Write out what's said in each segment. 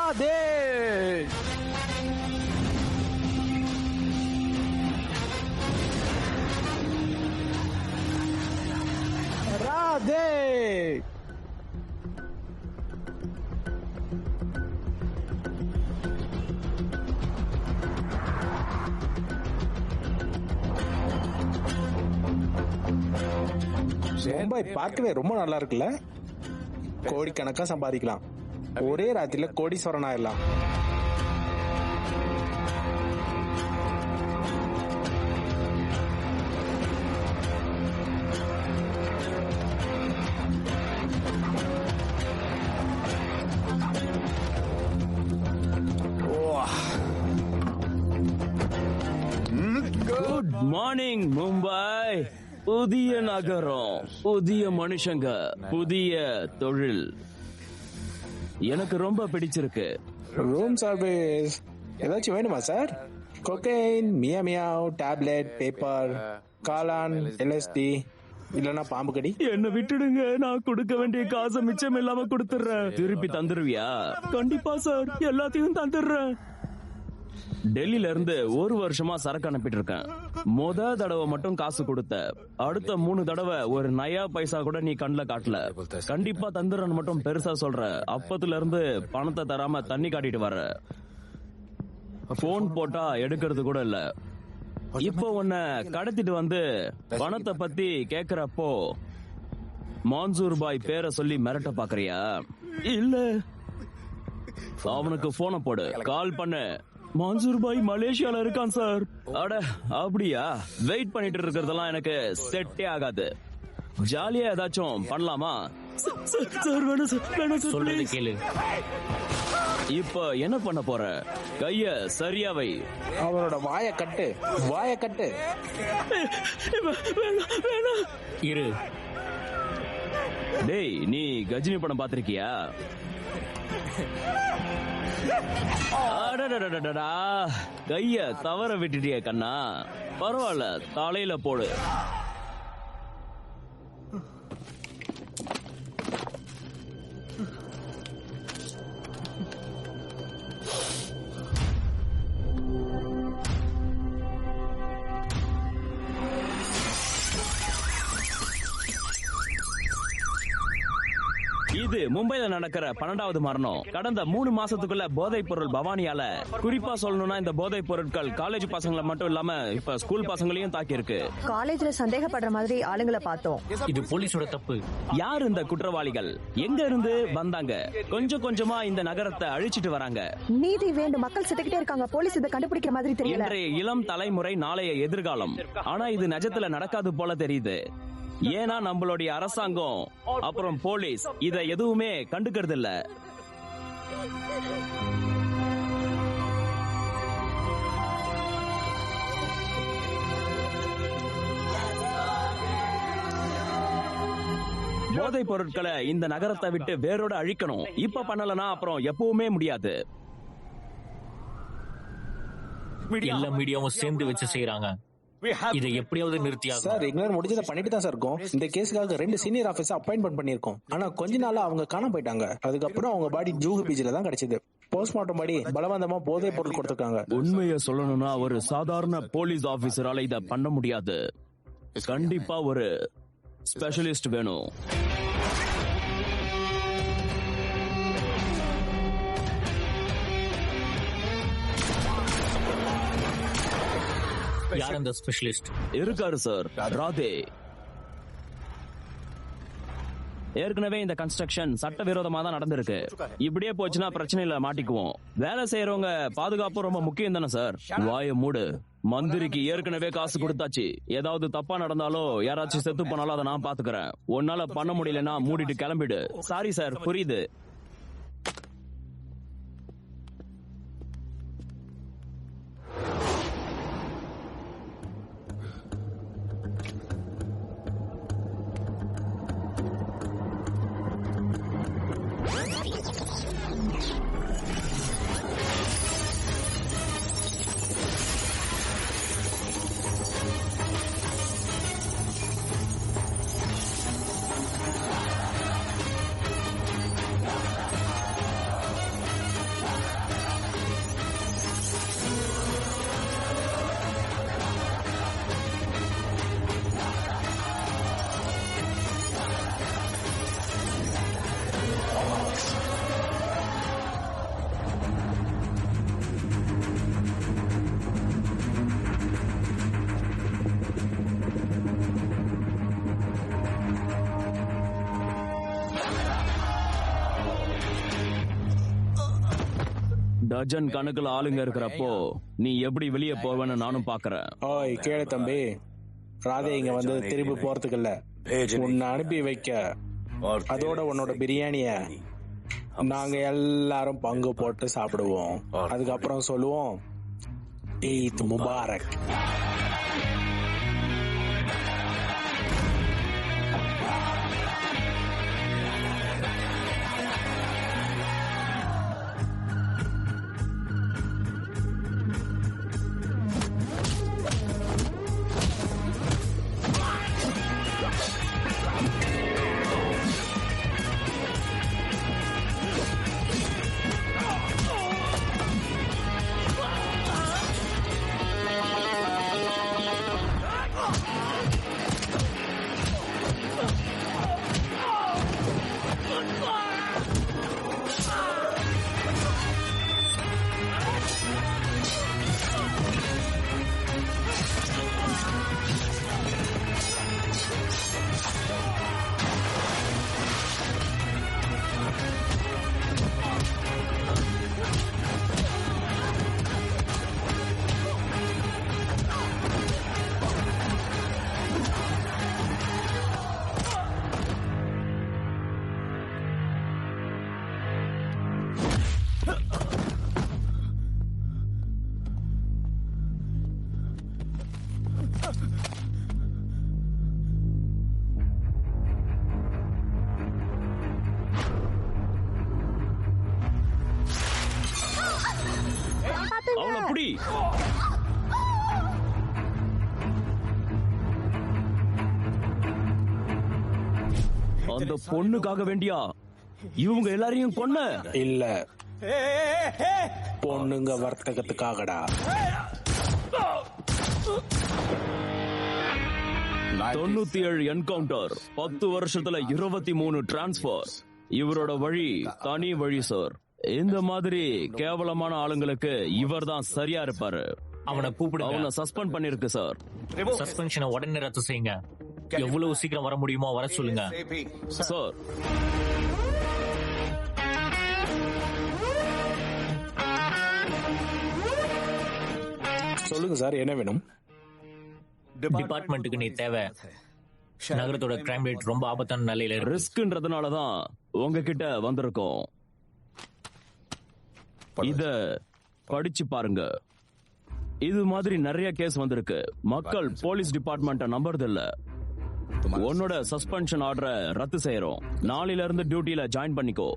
ராதே ராதே. மும்பை பார்க்கவே ரொம்ப நல்லா இருக்குல்ல. கோடிக்கணக்கா சம்பாதிக்கலாம். ஒரே ராத்திரில கோடீஸ்வரன் ஆயிடலாம். Good morning Mumbai. புதிய நகரம், புதிய மனுஷங்க, புதிய தொழில். எனக்கு ரொம்ப பிடிச்சிருக்கு. ரூம் சர்வீஸ் ஏதாச்சும் வேணுமா சார்? கொக்கைன், மியா மியாவ், டேப்லெட், பேப்பர், காளான், எல்எஸ்டி, இல்லனா பாம்பு கடி. என்ன விட்டுடுங்க, நான் கொடுக்க வேண்டிய காசை மிச்சம் இல்லாம கொடுத்துறேன். திருப்பி தந்துருவியா? கண்டிப்பா சார், எல்லாத்தையும் தந்துடுறேன். டெல்லியில இருந்து ஒரு வருஷமா சரக்கு அனுப்பிட்டு இருக்கேன். தடவை மட்டும் காசு கொடுத்த, அடுத்த 3 தடவை ஒரு நயா பைசா கூட நீ கண்ணுல காட்டல. கண்டிப்பா தந்துடுறன்னு மட்டும் பெருசா சொல்ற. அப்பத்துல இருந்து பணத்தை தராம தண்ணி காட்டிட்டு வர. போன் போட்டா எடுக்கிறது கூட இல்ல. இப்போ உன்னை கடத்திட்டு வந்து பணத்தை பத்தி கேக்குறப்போ மான்சூர் பாய் பேரை சொல்லி மிரட்ட பாக்குறியா? இல்ல, அவனுக்கு போனை போடு, கால் பண்ணு. மான்சூர் பாய் மலேசியால இருக்கான் சார். அட அப்படியா? வெயிட் பண்ணிட்டு இருக்கிறதெல்லாம் எனக்கு செட்டே ஆகாது. ஜாலியா ஏதாச்சும் பண்ணலாமா? சார் வேணும் சார், வேணும் சார், சொல்லுங்க கேளு. இப்ப என்ன பண்ண போற? கைய சரியா வை. அவனோட வாய கட்டு, வாய கட்டு. வேணும் இரு. டேய், நீ கஜினி படம் பாத்திருக்கியா? கைய தவற விட்டுட்டிய கண்ணா. பரவாயில்ல, தலையில போடு. இது மும்பைல நடக்கிற 12வது மரணம். கடந்த 3 மாசத்துக்குள்ள போதைப் பொருள் பவானியால, குறிப்பா சொல்லணும்னா இந்த போதைப் பொருட்கள் காலேஜ் பசங்களை மட்டும் இல்லாம இப்ப ஸ்கூல் பசங்களையும் தாக்கி இருக்கு. காலேஜ்ல சந்தேகப்படுற மாதிரி ஆளுங்களை பார்த்தோம். இது போலீஸோட தப்பு. யார் இந்த குற்றவாளிகள்? எங்க இருந்து வந்தாங்க? கொஞ்சம் கொஞ்சமா இந்த நகரத்தை அழிச்சிட்டு வராங்க. நீதி வேண்டும், மக்கள் செத்துக்கிட்டே இருக்காங்க. போலீஸ் இதை கண்டுபிடிக்கிற மாதிரி தெரியல. இன்றைய இளம் தலைமுறை நாளைய எதிர்காலம். ஆனா இது நிஜத்துல நடக்காது போல தெரியுது. ஏன்னா நம்மளுடைய அரசாங்கம் அப்புறம் போலீஸ் இத எதுவுமே கண்டுக்கிறது இல்ல. போதைப் பொருட்களை இந்த நகரத்தை விட்டு வேரோட அழிக்கணும். இப்ப பண்ணலனா அப்புறம் எப்பவுமே முடியாது. எல்லா மீடியாவும் சேர்ந்து வச்சு செய்யறாங்க. இதை எப்படியாவது நிறுத்தியாங்க சார். எங்களால முடிஞ்சதை பண்ணிட்டு தான் சார் இருக்கோம். இந்த கேஸுக்காக 2 சீனியர் ஆபீசர் அப்பாயின்ட்மெண்ட் பண்ணிருக்கோம். ஆனா கொஞ்ச நாளா அவங்க காணாம போயிட்டாங்க. அதுக்கப்புறம் அவங்க பாடி ஜூஹு பீச்ல தான் கிடைச்சது. போஸ்ட்மார்ட்டம் படி பலவந்தமா போதைப் பொருள் கொடுத்திருக்காங்க. உண்மையை சொல்லணும்னா ஒரு சாதாரண போலீஸ் ஆபீசரால இத பண்ண முடியாது. கண்டிப்பா ஒரு ஸ்பெஷலிஸ்ட் வேணும். யார் அந்த ஸ்பெஷலிஸ்ட்? இருக்காரு சார், ராதே. ஏற்கனவே இந்த கன்ஸ்ட்ரக்ஷன் சட்டவிரோதமா தான் நடந்திருக்கு. இப்படியே போச்சுன்னா பிரச்சனையில மாட்டிக்குவோம். வேலை செய்யறவங்க பாதுகாப்பு ரொம்ப முக்கியம் தானே சார். வாய மூடு. மந்திரிக்கு ஏற்கனவே காசு கொடுத்தாச்சு. ஏதாவது தப்பா நடந்தாலோ யாராச்சும் செத்து போனாலும் அதை நான் பாத்துக்கிறேன். உன்னால பண்ண முடியலன்னா மூடிட்டு கிளம்பிடு. சாரி சார், புரியுது. டஜன் கணக்குல ஆளுங்க இருக்கிறப்போ நீ எப்படி வெளியே போவேன்னு நானும் பாக்குறேன். ஓய் கேளு தம்பி, ராதே இங்க வந்து திரும்பி போறதுக்கு இல்ல, உன்னை அனுப்பி வைக்க. அதோட உன்னோட பிரியாணிய நாங்க எல்லாரும் பங்கு போட்டு சாப்பிடுவோம். அதுக்கப்புறம் சொல்லுவோம் ஈத் முபாரக். அவளை புடி. அந்த பொண்ணுக்காக வேண்டியா இவங்க எல்லாரையும் கொன்ன? இல்ல, பொண்ணுங்க வர்த்தகத்துக்காகடா. 97 என்கவுண்டர், 10 வருஷத்துல 23 டிரான்ஸ்பர். இவரோட வழி தனி வழி சார். இந்த மாதிரி கேவலமான ஆளுங்களுக்கு இவர் தான் சரியா இருப்பாரு. அவனை கூப்பிடுங்க. அவனை சஸ்பெண்ட் பண்ணிருக்கு சார். சஸ்பென்ஷனை உடனே ரத்து செய்யுங்க. எவ்வளவு சீக்கிரம் வர முடியுமோ வர சொல்லுங்க சார். சொல்லுங்க சார், என்ன வேணும்? டிபார்ட்மெண்ட்டுக்கு நீ தேவை. நகரத்தோட கிரைம் ரேட் ரொம்ப ஆபத்தான நிலையில இருக்கு. ரிஸ்க்ன்றதுனாலதான் உங்ககிட்ட வந்திருக்கோம். இத படிச்சு பாருங்க. இது மாதிரி நிறைய கேஸ் வந்திருக்கு. மக்கள் போலீஸ் டிபார்ட்மெண்ட்டை நம்புறது இல்ல. உன்னோட சஸ்பென்ஷன் ஆர்டரை ரத்து செய்யறோம். நாளையில இருந்து டியூட்டில ஜாயின் பண்ணிக்கோ.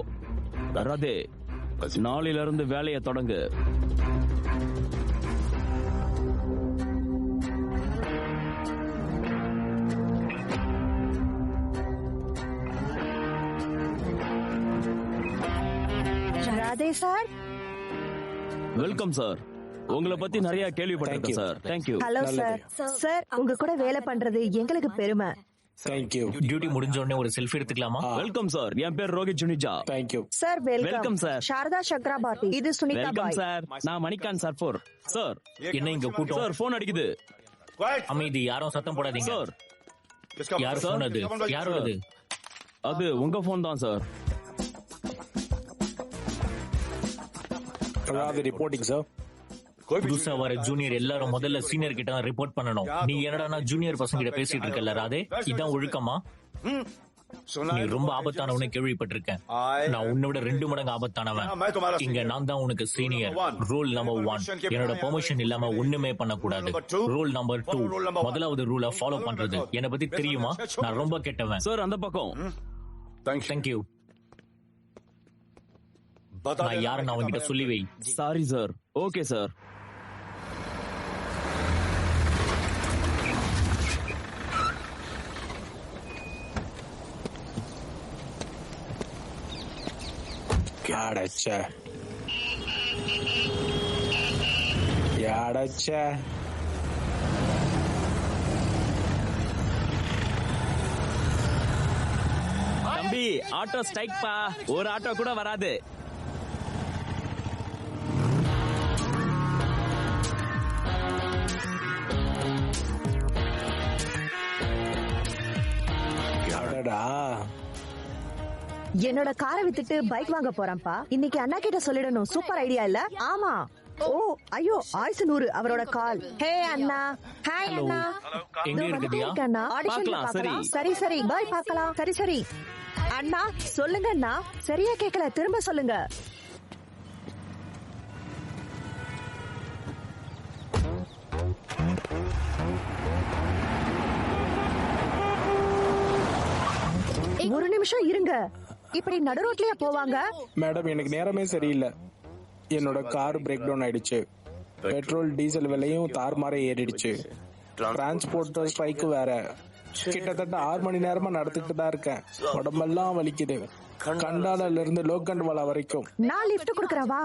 ராதே, நாளையில இருந்து வேலையை தொடங்கு. ராதே சார். Welcome sir. உங்களை பத்தி நிறைய கேள்விப்பட்டிருக்கேன் sir. Thank you. Hello sir. Sir, உங்க கூட வேலை பண்றது எங்களுக்கு பெருமை. தேங்க்யூ. டியூட்டி முடிஞ்ச உடனே ஒரு செல்ஃபி எடுத்துக்கலாமா? Welcome sir. என் பேர் Rohit Juneja. Thank you sir. Welcome welcome sir. Sharada Chakraborty. இது சுனிதா வெல்கம் பாய். சார். நான் மணிகாந்த் சார். சார் என்ன இங்க கூட்டம்? சார், போன் அடிக்குது. அமைதி, யாரும் சத்தம் போடாதீங்க. சார், யார் போன் அது? யாரும் அது? அது உங்க போன் தான் சார். Radhe reporting sir. புதுசா வர ஜூனியர் எல்லாரும் முதல்ல சீனியர் கிட்ட தான் ரிப்போர்ட் பண்ணணும். நீ என்னடா ஜூனியர் பசங்க கிட்ட பேசிட்டு இருக்கல ராதே? இதான் ஒழுக்கமா? நீ ரொம்ப ஆபத்தானவனு கேள்விப்பட்டிருக்கேன். நான் உன்னை விட 2 மடங்கு ஆபத்தானவன். இங்க நான் தான் உனக்கு சீனியர். ரூல் நம்பர் 1, என்னோட பெர்மிஷன் இல்லாம ஒண்ணுமே பண்ணக்கூடாது. ரூல் நம்பர் 2, முதலாவது ரூலை ஃபாலோ பண்றது. என்னை பத்தி தெரியுமா? நான் ரொம்ப கெட்டவன். சார், அந்த பக்கம். தேங்க்யூ. நான் யாருன்னு அவன்கிட்ட சொல்லி வை. Sorry sir. Okay sir. யாடச்ச தம்பி, ஆட்டோ ஸ்ட்ரைக் பா. ஒரு ஆட்டோ கூட வராது. என்னோட காரை வித்துட்டு பைக் வாங்க போறேன்ப்பா. இன்னைக்கு அண்ணா கிட்ட சொல்லிடணும். சூப்பர் ஐடியா இல்ல? ஆமா. ஓ ஐயோ, ஆயுசு 100 அவரோட கால். ஹே அண்ணா. ஹாய் அண்ணா. எங்க இருக்குதியா? அண்ணா ஆடிஷன்ல பார்க்கலாம். சரி சரி பாய், பார்க்கலாம். சரி சரி அண்ணா சொல்லுங்க அண்ணா. சரியா கேக்கல, திரும்ப சொல்லுங்க. ஒரு நிமிஷம் இருங்க. இப்படி நடு ரோட்லயா போவாங்க? மேடம், எனக்கு நேரமே சரியில்லை. என்னோட கார் பிரேக் டவுன் ஆயிடுச்சு. பெட்ரோல் டீசல் விலையும் தாறுமாற ஏறிடுச்சு. டிரான்ஸ்போர்ட் ஸ்ட்ரைக்கு வேற. கிட்டத்தட்ட 6 மணி நேரமா நடந்துட்டு தான் இருக்கேன். உடம்பெல்லாம் வலிக்குது. கண்டால இருந்து லோக்கண்ட்வாலா வரைக்கும். நான் லிஃப்ட் குடுக்கறேன் வா.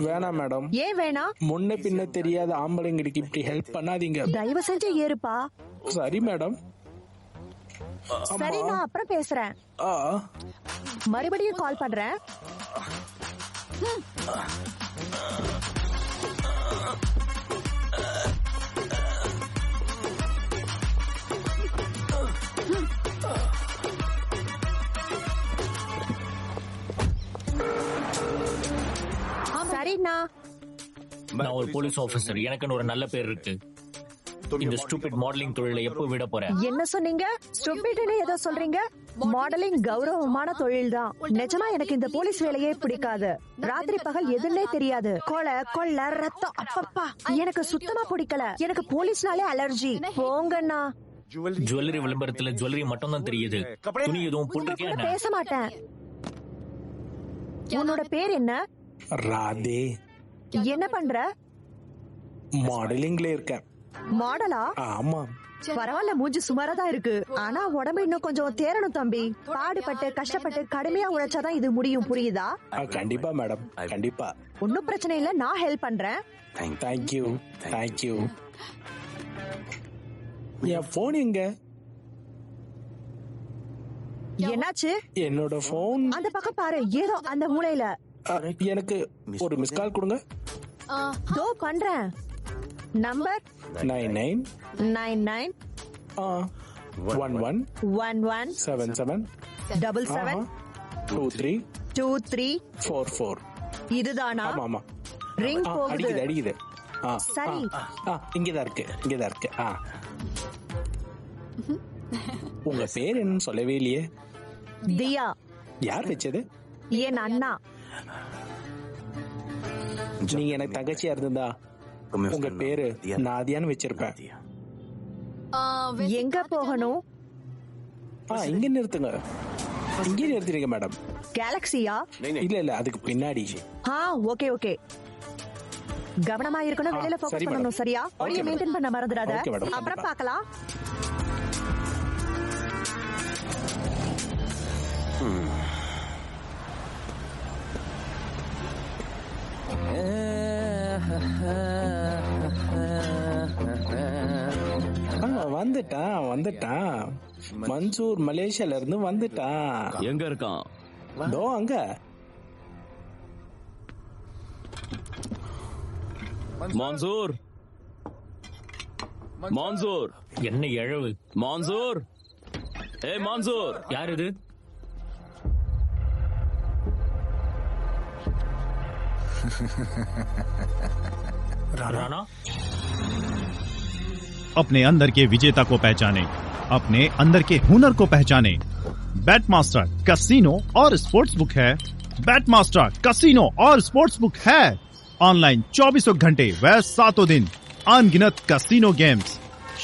வேணாம் மேடம். ஏன் வேணாம்? முன்ன பின்ன தெரியாத ஆம்பளைங்களுக்கு இப்படி ஹெல்ப் பண்ணாதீங்க. தயவு செஞ்சு ஏறுப்பா. சரி மேடம். சரி, நான் அப்புறம் பேசுறேன். மறுபடியும் கால் பண்றேன். சரிண்ணா. நான் ஒரு போலீஸ் ஆபீசர். எனக்குன்னு ஒரு நல்ல பேர் இருக்கு. இந்த ஸ்டூபிட் மாடலிங் தொழிலை எப்போ விட போறேன்? என்ன சொன்னீங்க? ஸ்டூபிட்னு ஏதோ சொல்றீங்க? மாடலிங் கௌரவமான தொழில் தான். நிஜமா எனக்கு இந்த போலீஸ் வேலையே பிடிக்காது. ராத்திரி பகல் எதுன்னே தெரியாது. கொலை கொள்ள ரத்தம், அப்பப்பா எனக்கு சுத்தமா பிடிக்கல. எனக்கு போலீஸ்னாலே அலர்ஜி. போங்கண்ணா. ஜுவல்லரி விளம்பரத்துல ஜுவல்லரி மட்டும் தான் தெரியுது. துணி எதுவும் போட்டிருக்கியா? பேச மாட்டேன். உன்னோட பேர் என்ன? ராதே. என்ன பண்ற? மாடலிங்ல இருக்கேன். மாடலா? ஆமா. பரவாயில்ல, மூஞ்சி சுமாரா தான் இருக்கு. ஆனா உடம்பு இன்னும் கொஞ்சம் தேரணும் தம்பி. பாடுபட்டு கஷ்டப்பட்டு கடுமையா உழைச்சாதான் இது முடியும், புரியுதா? கண்டிப்பா மேடம், கண்டிப்பா. ஒன்னும் பிரச்சனை இல்ல, நான் ஹெல்ப் பண்றேன். Thank you thank you. என் போன் எங்க? என்னாச்சு? என்னோட போன் அந்த பக்கம் பாரு, ஏதோ அந்த மூலையில. எனக்கு ஒரு மிஸ் கால் கொடுங்க. தோ பண்றேன். நம்பர் 99 11 77 77 23 23 இதுதானா? ஆமா ஆமா. ரிங் போகுது. அடிக்குது. சரி, இங்கதான் இருக்கு. உங்க பேர் என்னன்னு சொல்லவே இல்லையே. தியா. யார் வச்சது? என் அண்ணா. நீங்க எனக்கு தங்கச்சியா இருந்தா உங்க பேரு நாதியான்னு வச்சிருப்பேன். எங்க போகணும்? இங்க நிறுத்துங்க. இங்கே நிறுத்துறீங்க மேடம். கேலக்சியா? இல்ல அதுக்கு பின்னாடி. Okay okay. கவனமா இருக்கணும், வெளியில ஃபோக்கஸ் பண்ணணும். சரியா? ஆடியோ மெயின்டைன் பண்ண மறந்துடாத. அப்புறம் பார்க்கலாம். வந்துட்டான். மன்சூர் மலேசியால இருந்து வந்துட்டான். எங்க இருக்கான்? தோ அங்க. மான்சூர், மான்சூர். என்ன எழவு? மான்சூர், மான்சூர். யார் இது? राणा। अपने अंदर के विजेता को पहचाने, अपने अंदर के हुनर को पहचाने। बैटमास्टर कैसीनो और स्पोर्ट्स बुक है। बैटमास्टर कैसीनो और स्पोर्ट्स बुक है ऑनलाइन 24 घंटे व 7 दिन। अनगिनत कैसीनो गेम्स,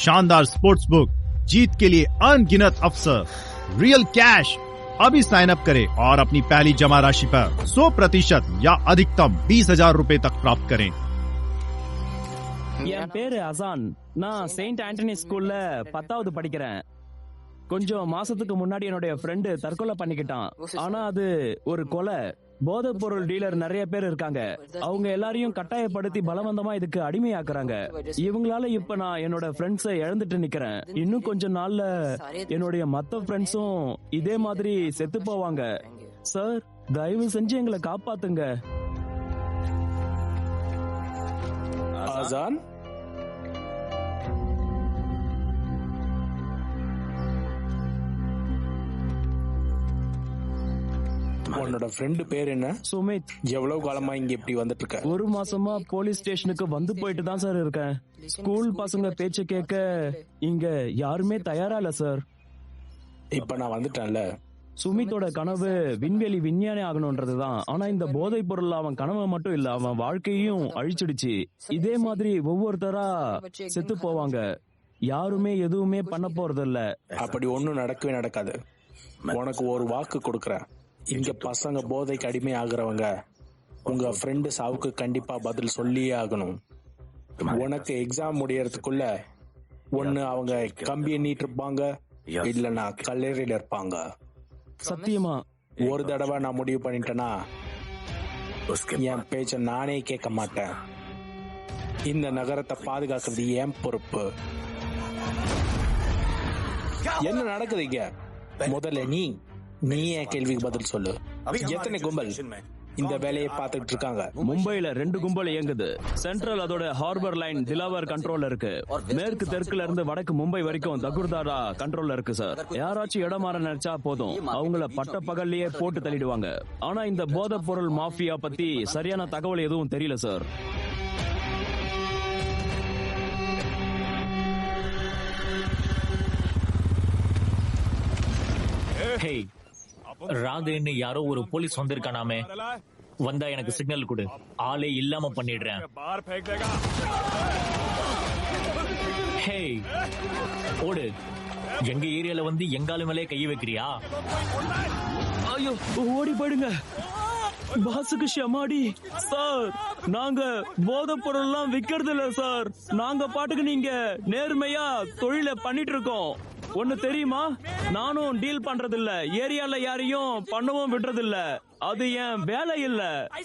शानदार स्पोर्ट्स बुक, जीत के लिए अनगिनत अवसर, रियल कैश। अभी साइन अप करें और अपनी पहली जमा राशि पर 100% या अधिकतम 20,000 रूपए तक प्राप्त करें। என் பேரு அசான். நான் செயின்ட் ஆண்டனி ஸ்கூல்ல 10வது படிக்கிறேன். கொஞ்சம் மாசத்துக்கு முன்னாடி என்னுடைய ஃப்ரெண்டு தற்கொலை பண்ணிக்கிட்டான். ஆனா அது ஒரு கொலை. போதைப் பொருள் டீலர் நிறைய பேர் இருக்காங்க. அவங்க எல்லாரையும் கட்டாயப்படுத்தி பலவந்தமா இதுக்கு அடிமையாக்குறாங்க. இவங்களால இப்ப நான் என்னோட ஃப்ரெண்ட்ஸை இழந்துட்டு நிக்கிறேன். இன்னும் கொஞ்ச நாள்ல என்னுடைய மத்த ஃப்ரெண்ட்ஸும் இதே மாதிரி செத்து போவாங்க. சார், தயவு செஞ்சு எங்களை காப்பாத்துங்க. ஆசான், உன்னோட ஃப்ரெண்டு பேர் என்ன? சுமித். எவ்வளவு காலமா இங்க இப்படி வந்துட்டு இருக்க? 1 மாசமா போலீஸ் ஸ்டேஷனுக்கு வந்து போயிட்டு தான் சார் இருக்கேன். ஸ்கூல் பசங்க பேச்ச கேட்க இங்க யாருமே தயாரா இல்ல சார். இப்ப நான் வந்துட்டேன்ல. சுமித்தோட கனவு விண்வெளி விஞ்ஞானி ஆகணும்ன்றதுதான். ஆனா இந்த போதைப் பொருள் அவன் கனவு மட்டும் இல்ல, அவன் வாழ்க்கையும் அழிச்சிடுச்சு. இதே மாதிரி ஒவ்வொருத்தரா செத்து போவாங்க. யாருமே எதுவுமே பண்ண போறது இல்ல. அப்படி ஒண்ணும் நடக்கவே நடக்காது. உனக்கு ஒரு வாக்கு கொடுக்கறேன். இங்க பசங்க போதைக்கு அடிமை ஆகுறவங்க உங்க ஃப்ரெண்டு சாவுக்கு கண்டிப்பா பதில் சொல்லியே ஆகணும். உனக்கு எக்ஸாம் முடியறதுக்குள்ள ஒண்ணு அவங்க கம்பியை நீட்டு இருப்பாங்க, இல்லன்னா கல்லறையில இருப்பாங்க. சத்தியமா? ஒரு தடவை நான் முடிவு பண்ணிட்டேன்னா என் பேச்ச நானே கேட்க மாட்டேன். இந்த நகரத்தை பாதுகாக்கிறது என் பொறுப்பு. என்ன நடக்குது இங்க? முதல்ல நீ என் கேள்விக்கு பதில் சொல்லு. எத்தனை கும்பல் இந்த வேலையை பார்த்துட்டு இருக்காங்க? மும்பைல 2 கும்பல் இயங்குது. சென்ட்ரல் அதோட ஹார்பர் லைன் திலாவர் கண்ட்ரோல்ல இருக்கு. மேற்கு தெற்குல இருந்து வடக்கு மும்பை வரைக்கும் தகுர்தாரா கண்ட்ரோல்ல இருக்கு சார். யாராச்சும் இடம் மாற நினைச்சா போதும், அவங்கள பட்ட பகல்லையே போட்டு தள்ளிடுவாங்க. ஆனா இந்த போதைப் பொருள் மாஃபியா பத்தி சரியான தகவல் எதுவும் தெரியல சார். ராதேன்னு யாரோ ஒரு போலீஸ் வந்திருக்கானாமே. வந்தா எனக்கு சிக்னல் கொடு, ஆளே இல்லாம பண்ணிடுறேன். ஹே, ஓடு. எங்க ஏரியால வந்து எங்காலு மேலே கை வைக்கிறியா? ஐயோ, ஓடி போயிடுங்க. பாசுக்கு ஷமாடி சார். நாங்க போதைப் பொருள்லாம் விக்கிறது இல்ல சார். நாங்க பாட்டுக்கு நீங்க நேர்மையா தொழில பண்ணிட்டு இருக்கோம். ஒண்ணு தெரியுமா, நானும் டீல் பண்றது இல்ல, ஏரியால யாரையும் பண்ணவும் விடுறது இல்ல. அது என் வேலை இல்ல,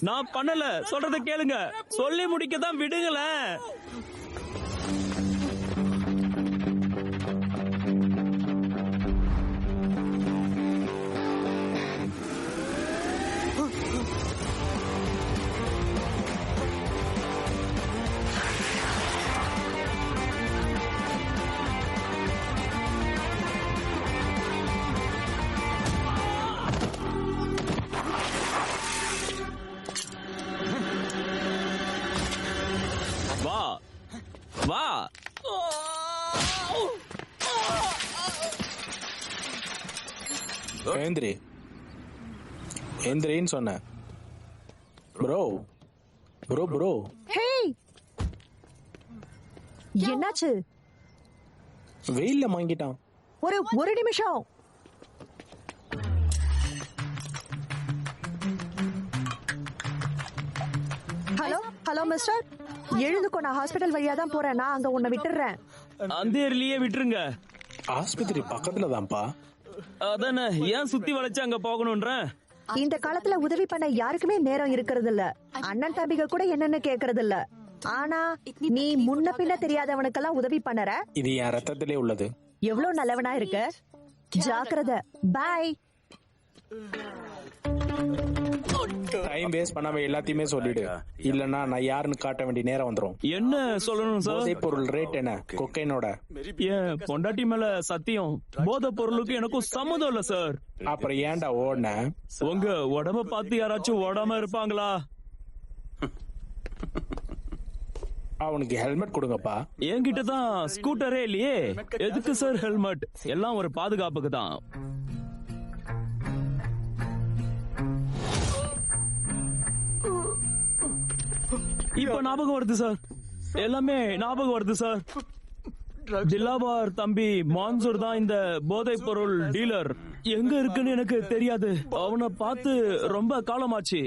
நான் பண்ணல. சொல்றத கேளுங்க, சொல்லி முடிக்கதான் விடுங்களேன். வா. ஏந்திரின்னு சொன்ன. Bro bro bro. ஹே, என்னாச்சு? வெயில்ல மாங்கிட்டான். ஒரு நிமிஷம். ஹலோ மிஸ்டர், எழுந்துக்கோ. நான் ஹாஸ்பிடல் வழியா தான் போறேன். நான் அங்க உன்னை விட்டுறேன். அந்தேர்லயே விட்டுருங்க. ஆஸ்பத்திரி பக்கத்துல தான்ப்பா. அதானே, ஏன் சுத்தி வளைச்சு அங்க போகணும்ன்ற? இந்த காலத்துல உதவி பண்ண யாருக்குமே நேரம் இருக்கிறது இல்ல. அண்ணன் தம்பிக கூட என்னன்னு கேக்குறது இல்ல. ஆனா நீ முன்ன பின்ன தெரியாதவனுக்கெல்லாம் உதவி பண்ணற. இது என் ரத்தத்திலே உள்ளது. எவ்வளவு நல்லவனா இருக்க. ஜாக்கிரதை. பாய். டைம் வேஸ்ட் பண்ணாம எல்லாத்தையுமே சொல்லிடு, இல்லன்னா நான் யாருன்னு காட்ட வேண்டிய நேரம் வந்துரும். என்ன சொல்லணும் சார்? போதைப் பொருள் ரேட் என்ன? கொக்கைனோட ஏன் பொண்டாட்டி மேல சத்தியம், போதைப் பொருளுக்கு எனக்கும் சம்மதம் இல்ல சார். அப்புறம் ஏன்டா ஓடுன? உங்க உடம்ப பார்த்து யாராச்சும் ஓடாம இருப்பாங்களா? அவனுக்கு ஹெல்மெட் கொடுங்கப்பா. என்கிட்ட தான் ஸ்கூட்டரே இல்லையே. எதுக்கு சார் ஹெல்மெட்? எல்லாம் ஒரு பாதுகாப்புக்கு தான். இப்ப ஞாபகம் வருது சார், எல்லாமே ஞாபகம் வருது சார். திலாவர் தம்பி மான்சூர் தான் இந்த போதைப் பொருள் டீலர். எங்க இருக்குன்னு எனக்கு தெரியாது. அவனை பார்த்து ரொம்ப காலமாச்சு.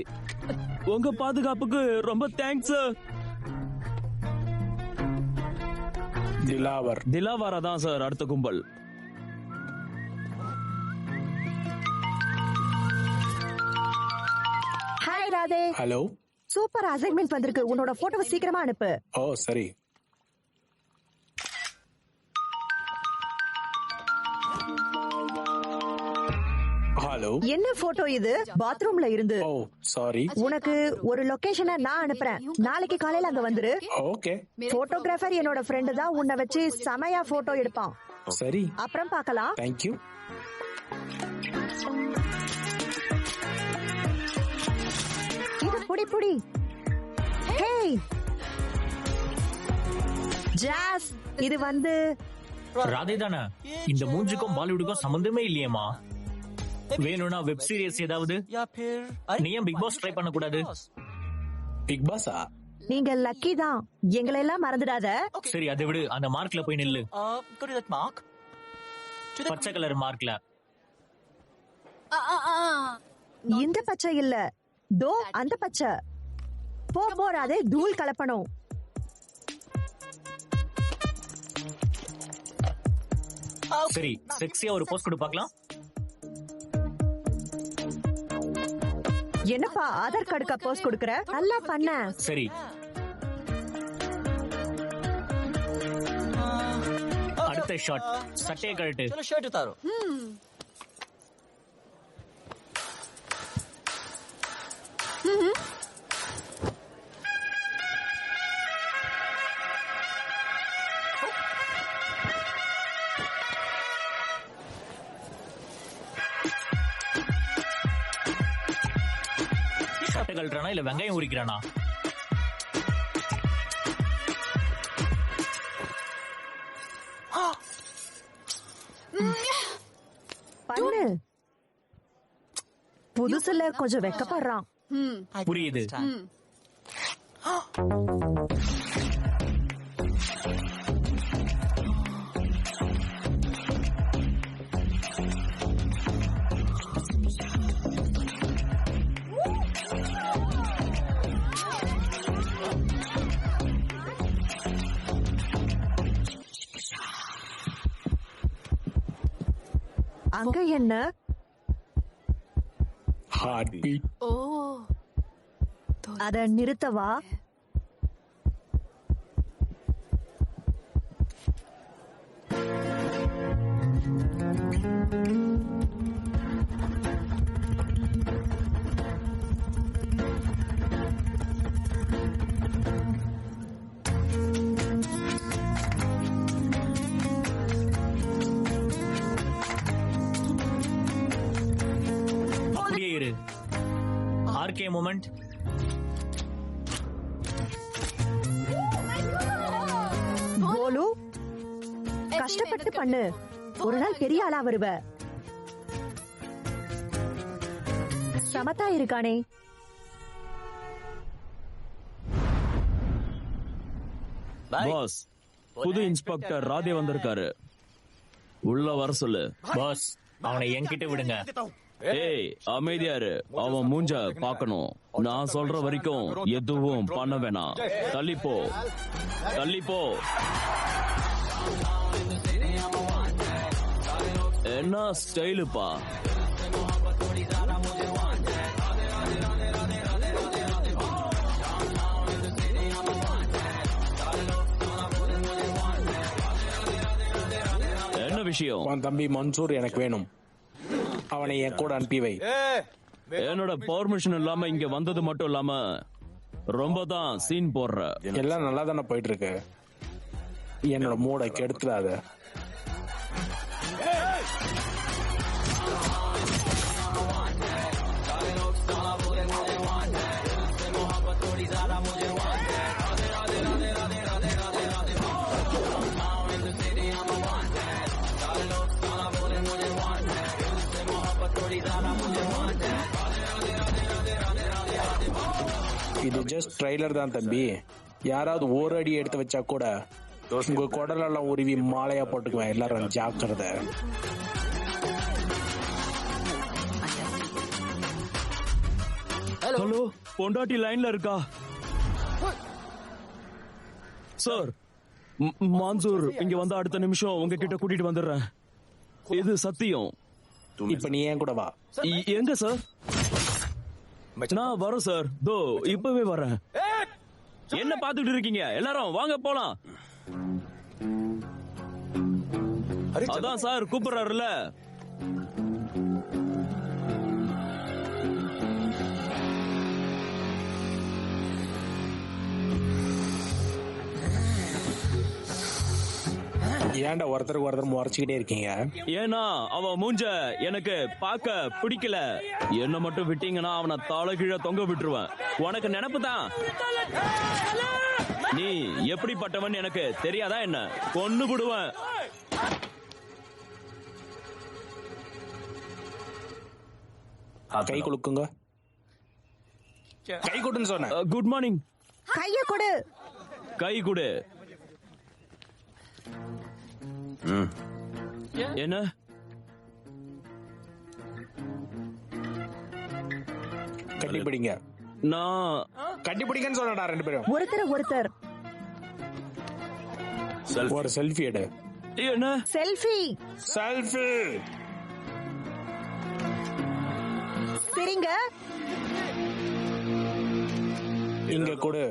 உங்க பாதுகாப்புக்கு ரொம்ப தேங்க்ஸ் சார். திலாவரா தான் சார் அடுத்த கும்பல். Hi Radhe. Hello. Super assignment வந்திருக்கு. உன்னோட போட்டோவை சீக்கிரமா அனுப்பு. ஓ சரி. ஹலோ. என்ன போட்டோ இது? பாத்ரூம்ல இருந்து. ஓ சாரி. உனக்கு ஒரு லொகேஷனை நான் அனுப்புறேன். நாளைக்கு காலையில அங்க வந்துரு. ஓகே. போட்டோகிராஃபர் என்னோட ஃப்ரெண்டு தான். உன்னை வச்சு செமையா போட்டோ எடுப்பான். சரி. அப்புறம் பார்க்கலாம். தேங்க்யூ. புடி புடி. ஹேய் ஜாஸ், இது வந்து ராதே தானே? இந்த மூஞ்சுக்கும் பாலிவுட்டுக்கும் சம்பந்தமே இல்லையேமா. வேணும்னா வெப் சீரிஸ் ஏதாவது. நீ ஏன் பிக் பாஸ் ட்ரை பண்ண கூடாது? பிக் பாஸா? நீங்க லக்கி தான், எங்களை எல்லாம் மறந்துடாத. சரி அதை விடு, அந்த மார்க்ல போய் நில்லு. பச்சை கலர் மார்க்ல. இந்த பச்சை இல்ல, தோ அந்த பச்சை. போறாதே, தூள் கலப்பணும். சரி, செக்ஸியா ஒரு போஸ்ட் கொடு பார்க்கலாம். என்னப்பா ஆதார் கார்டுக்கு போஸ்ட் கொடுக்கற? நல்லா பண்ண. சரி, அடுத்த ஷாட். சட்டையை கழட்டு. சட்டை கழட்டுறானா இல்ல வெங்காயம் உரிக்கிறானா? பண்ணு. புதுசுல கொஞ்சம் வெக்கப்படுறான். புரியுது. அங்க என்ன? Heart beat. அத நிறுத்தவா? அப்படியே இரு. ஆர்கே மொமெண்ட். கோலு, கஷ்டப்பட்டு பண்ணு, ஒரு நாள் பெரிய ஆளா வருவ. சமத்தா இருக்கானே. பாஸ், புது இன்ஸ்பெக்டர் ராதே வந்திருக்காரு. உள்ள வர சொல்லு. பாஸ், அவனை என்கிட்ட விடுங்க. ஏய் அமைதியாரு, அவன் மூஞ்ச பாக்கணும். நான் சொல்ற வரைக்கும் எதுவும் பண்ண வேணாம். தள்ளிப்போ தள்ளிப்போ. என்ன ஸ்டைலுப்பா. என்ன விஷயம்? உன் தம்பி மன்சூர் எனக்கு வேணும். அவனை என் கூட அனுப்பி வை. என்னோட பர்மிஷன் இல்லாம இங்க வந்தது மட்டும் இல்லாம ரொம்ப தான் சீன் போடுற. எல்லாம் நல்லா தானே போயிட்டு இருக்கு. என்னோட மூடை கெடுத்துடாத. இது ஜஸ்ட் ட்ரைலர் தான் தம்பி. யாராவது ஒரு அடி எடுத்து வச்சா கூட உங்க குடலெல்லாம் உருவி மாலையா போட்டுக்குவேன். எல்லாரும் ஜாக்கிரதை. ஹலோ, பொண்டாட்டி லைன்ல இருக்கா? சார், மான்சூர் இங்க வந்த அடுத்த நிமிஷம் உங்ககிட்ட கூட்டிட்டு வந்துடுறேன். இது சத்தியம். இப்ப நீ ஏன் கூட வா. எங்க சார்? நான் வரேன் சார். தோ இப்பவே வரேன். என்ன பாத்துட்டு இருக்கீங்க? எல்லாரும் வாங்க போலாம். அதான் சார் கூப்பிடுறாருல. ஏன்டா ஒருத்தருக்கு ஒருத்தர் முறைச்சிக்கிட்டே இருக்கீங்க? ஏன்னா அவ மூஞ்ச எனக்கு பார்க்க பிடிக்கல. என்ன மட்டும் விட்டீங்கன்னா அவனை தலை கீழே தொங்க விட்டுருவேன். உனக்கு நினைப்பு தான். நீ எப்படிப்பட்டவன் எனக்கு தெரியாதா என்ன? கொன்னு விடுவேன். கை கொடுக்குங்க. கை கொடுன்னு சொன்ன. Good morning. கைய கொடு. கை கொடு. என்ன? கட்டி பிடிங்க. நான் கட்டி பிடிங்கன்னு சொல்லடா ரெண்டு பேரும். ஒருத்தர் ஒரு செல்ஃபி எடு. என்ன? செல்ஃபி. செல்ஃபி. சரிங்க. இங்க கொடு.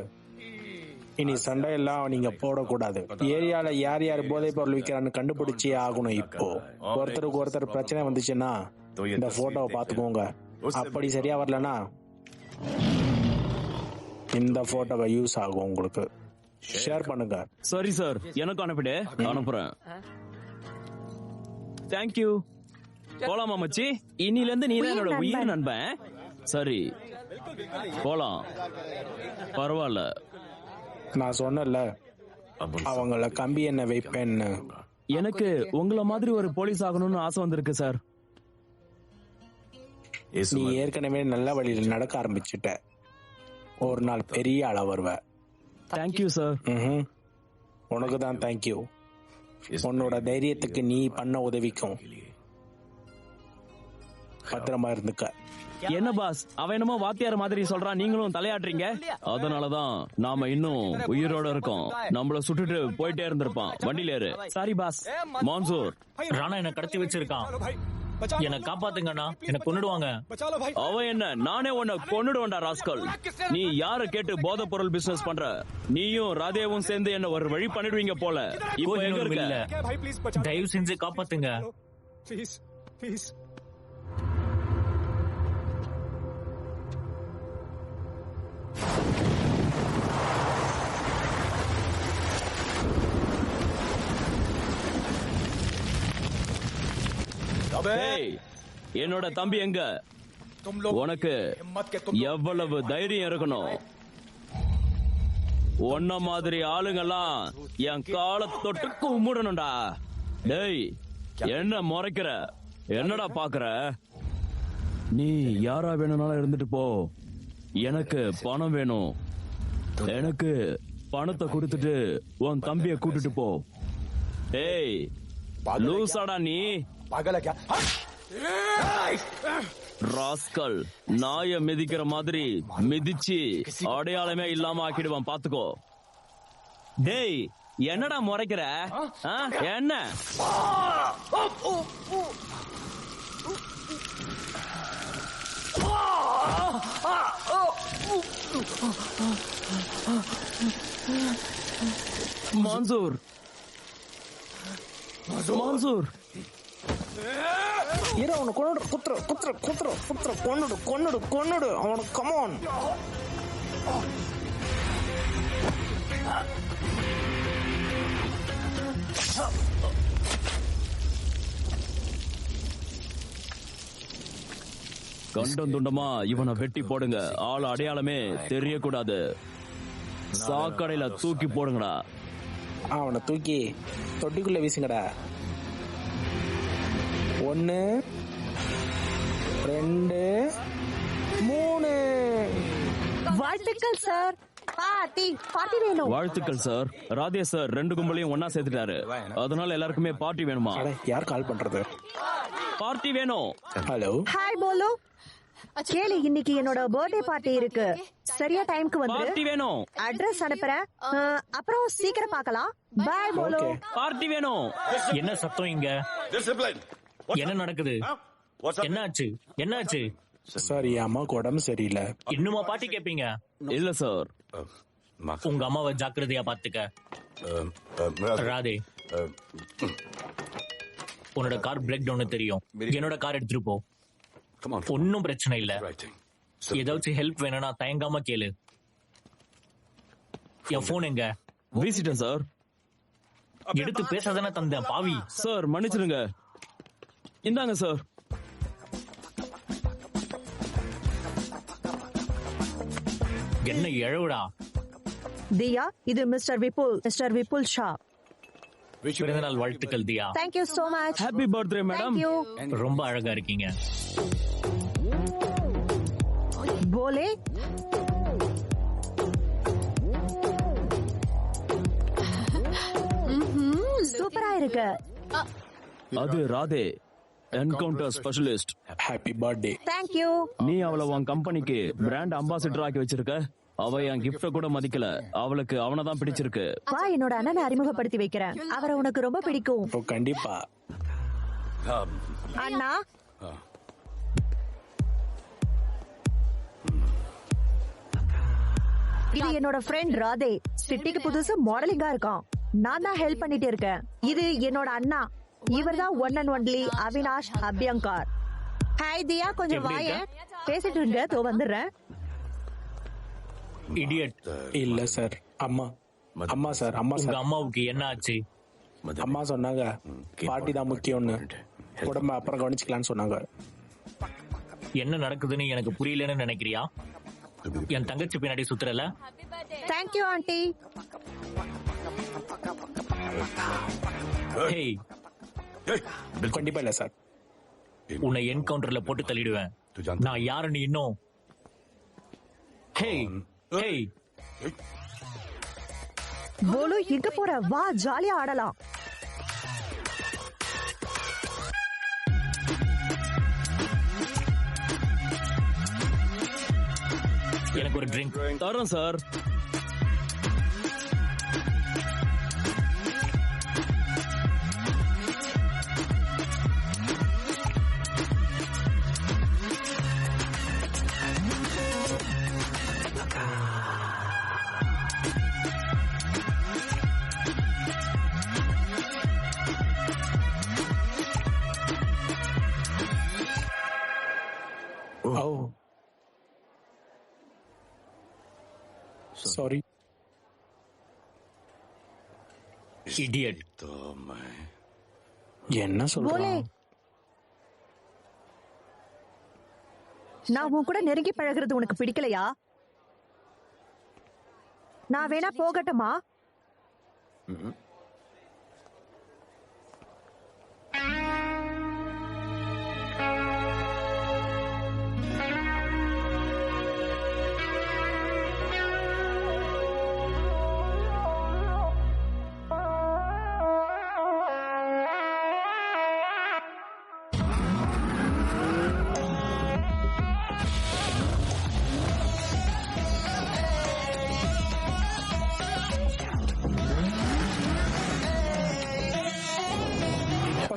இனி சண்டை எல்லாம் நீங்க போடக்கூடாது. ஏரியால யார் யார் போதைப் பொருள் விற்கிறான்னு கண்டுபிடிச்சே ஆகணும். இப்போ ஒருத்தருக்கு ஒருத்தர் பிரச்சனை வந்துச்சுன்னா இந்த போட்டோவை பாத்துக்கோங்க. அப்படி சரியா வரலனா இந்த போட்டோவை யூஸ் ஆகும். உங்களுக்கு ஷேர் பண்ணுங்க. சரி சார், எனக்கு அனுப்பிடு. அனுப்புறேன். தேங்க்யூ. போலாமா மச்சி? இன்னில இருந்து நீ தான் என்னோட உயிர் நண்பன். சரி போலாம். பரவாயில்ல. நான் சொன்னல அவங்கள கம்பி என்ன வைப்பேன்னு. எனக்கு உங்கள மாதிரி ஒரு போலீஸ் ஆகணும்னு ஆசை வந்திருக்கு சார். நீ ஏற்கனவே நல்ல வழியில் நடக்க ஆரம்பிச்சுட்ட. ஒரு நாள் பெரிய ஆளா வருவ. Thank you sir. உனக்கு தான் தேங்க்யூ. உன்னோட தைரியத்துக்கு நீ பண்ண உதவிக்கும். பத்திரமா இருந்துக்க. என்ன பாஸ், அவன் என்னமோ வாத்தியார் மாதிரி சொல்றான், நீங்களும் தலையாட்டுறீங்க. அதனாலதான் நாம இன்னும் உயிரோட இருக்கோம். நம்மள சுட்டுட்டு போயிட்டே இருந்திருப்பான். வண்டியில ஏறு. Sorry boss. மான்சூர், ராணா என்ன கடத்தி வச்சிருக்கான். என்ன காப்பாத்துங்கண்ணா, என்ன கொன்னுடுவாங்க. அவன் என்ன, நானே உன்னை கொன்னுடுவேன்டா ராஸ்கல். நீ யார கேட்டு போதை பொருள் பிசினஸ் பண்ற? நீயும் ராதேவும் சேர்ந்து என்ன ஒரு வழி பண்ணிடுவீங்க போல. இப்போ எங்க இருக்க? தயவு செஞ்சு காப்பாத்துங்க. என்னோட தம்பி எங்க? உனக்கு எவ்வளவு தைரியம் இருக்கணும்? உன்ன மாதிரி ஆளுங்கெல்லாம் என் காலை தொட்டு கும்பிடணும்டா. டேய், என்ன முறைக்கிற? என்னடா பாக்குற? நீ யாரா வேணும்னாலும் இருந்துட்டு போ. எனக்கு பணம் வேணும். எனக்கு பணத்தை கொடுத்துட்டு உன் தம்பிய கூட்டிட்டு போ. ஏய் லூசாடா நீ? ராஸ்கல், நாய மிதிக்கிற மாதிரி மிதிச்சு அடையாளமே இல்லாம ஆக்கிடுவான், பாத்துக்கோ. டேய், என்னடா முறைக்கிற? என்ன? மான்சூர், மான்சூர், அவனை கொன்னுடு. குத்துற குத்துற குத்துற குத்துற கொன்னுடு கொன்னுடு கொன்னுடு அவனுக்கு. கமான். கண்டம் துண்டமா இவனை வெட்டி போடுங்க. ஆள் அடையாளமே தெரியக்கூடாது. சாக்கடையில தூக்கி போடுங்கடா. அவனை தூக்கி தொட்டிக்குள்ள வீசுங்கடா. 1 2 3. வாழ்த்துக்கள் சார். பார்ட்டி வேணும். வாழ்த்துக்கள் சார். ராதே சார் 2 கும்பலையும் ஒன்னா சேர்த்துட்டாரு. அதனால எல்லாருக்குமே பார்ட்டி வேணுமா? யார் கால் பண்றது? பார்ட்டி வேணும். ஹலோ. Hi polo. கேளு, இன்னைக்கு என்னோட பர்த்டே பார்ட்டி இருக்கு. சரியா டைம்க்கு வந்து பார்ட்டி வேணும். அட்ரஸ் அனுப்புறேன். அப்புறம் சீக்கிரம் பார்க்கலாம். By polo. பார்ட்டி வேணும். என்ன சத்தம் இங்க? என்ன நடக்குது? என்னாச்சு? என்னாச்சு? சார், என் அம்மாவுக்கு உடம்பு சரியில்லை. இன்னுமா பாட்டி கேப்பீங்க? இல்ல சார். உங்க அம்மாவை ஜாக்கிரதையா பாத்துக்க. ராதே, உன்னோட கார் பிரேக் டவுன் தெரியும். என்னோட கார் எடுத்துட்டு போ. ஒன்னும் பிரச்சனை இல்ல. ஏதாச்சும் ஹெல்ப் வேணும்னா தயங்காம கேளு. என் போன் எங்க? வீசிட்டேன் சார். எடுத்து பேசாதானே தந்தேன் பாவி. சார் மன்னிச்சிருங்க. இந்தாங்க சார். என்ன எழவுடா? தியா, இது மிஸ்டர் விபுல் ஷா. பிறந்தநாள் வாழ்த்துக்கள் தியா. Thank you so much. Happy birthday madam. Thank you. ரொம்ப அழகா இருக்கீங்க. போலே சூப்பரா இருக்கு. அது Radhe, encounter specialist. Happy birthday. Thank you. நீ அவளை உன் கம்பெனிக்கு பிராண்ட் அம்பாசிடர் ஆக்கி வச்சிருக்க. அவ என் கிஃப்ட கூட மதிக்கல. அவளுக்கு அவனதான் பிடிச்சிருக்கு. வா, என்னோட அண்ணனை அறிமுகப்படுத்தி வைக்கிறேன். அவரை உனக்கு ரொம்ப பிடிக்கும். ஓ, கண்டிப்பா. அண்ணா, இது என்னோட ஃப்ரெண்ட் ராதே. சிட்டிக்கு புதுசு மாடலிங்கா இருக்கான். நான் தான் ஹெல்ப் பண்ணிட்டு இருக்கேன். இது என்னோட அண்ணா. இவர் தான் one and only Avinash Abhyankar. Hi Diya, கொஞ்சம் வாயே. பேசிட்டு இருங்க, தோ வந்துடுறேன். இடியட். இல்ல சார், அம்மா சார். உங்க அம்மாவுக்கு என்ன ஆச்சு? அம்மா சொன்னாங்க பாட்டி தான் முக்கியம்னு. உடம்ப அப்புறம் கவனிச்சுக்கலான்னு சொன்னாங்க. என்ன நடக்குதுன்னு எனக்கு புரியலன்னு நினைக்கிறியா? என் தங்கச்சி பின்னாடி சுத்துறல. Thank you aunty. ஹேய், கண்டிப்பா இல்ல சார். உன்னை என்கவுண்டர்ல போட்டு தள்ளிடுவேன். நான் யாருன்னு இன்னும். ஹேய் ஹேய், போலு, எங்க போற? வா, ஜாலியா ஆடலாம். எனக்கு ஒரு ட்ரிங்க் தரோம் சார். ஓ, சாரி. இடியட். என்ன போலே, சொல்றேன்? நான் உன் கூட நெருங்கி பழகுறது உனக்கு பிடிக்கலையா? நான் வேணா போகட்டுமா?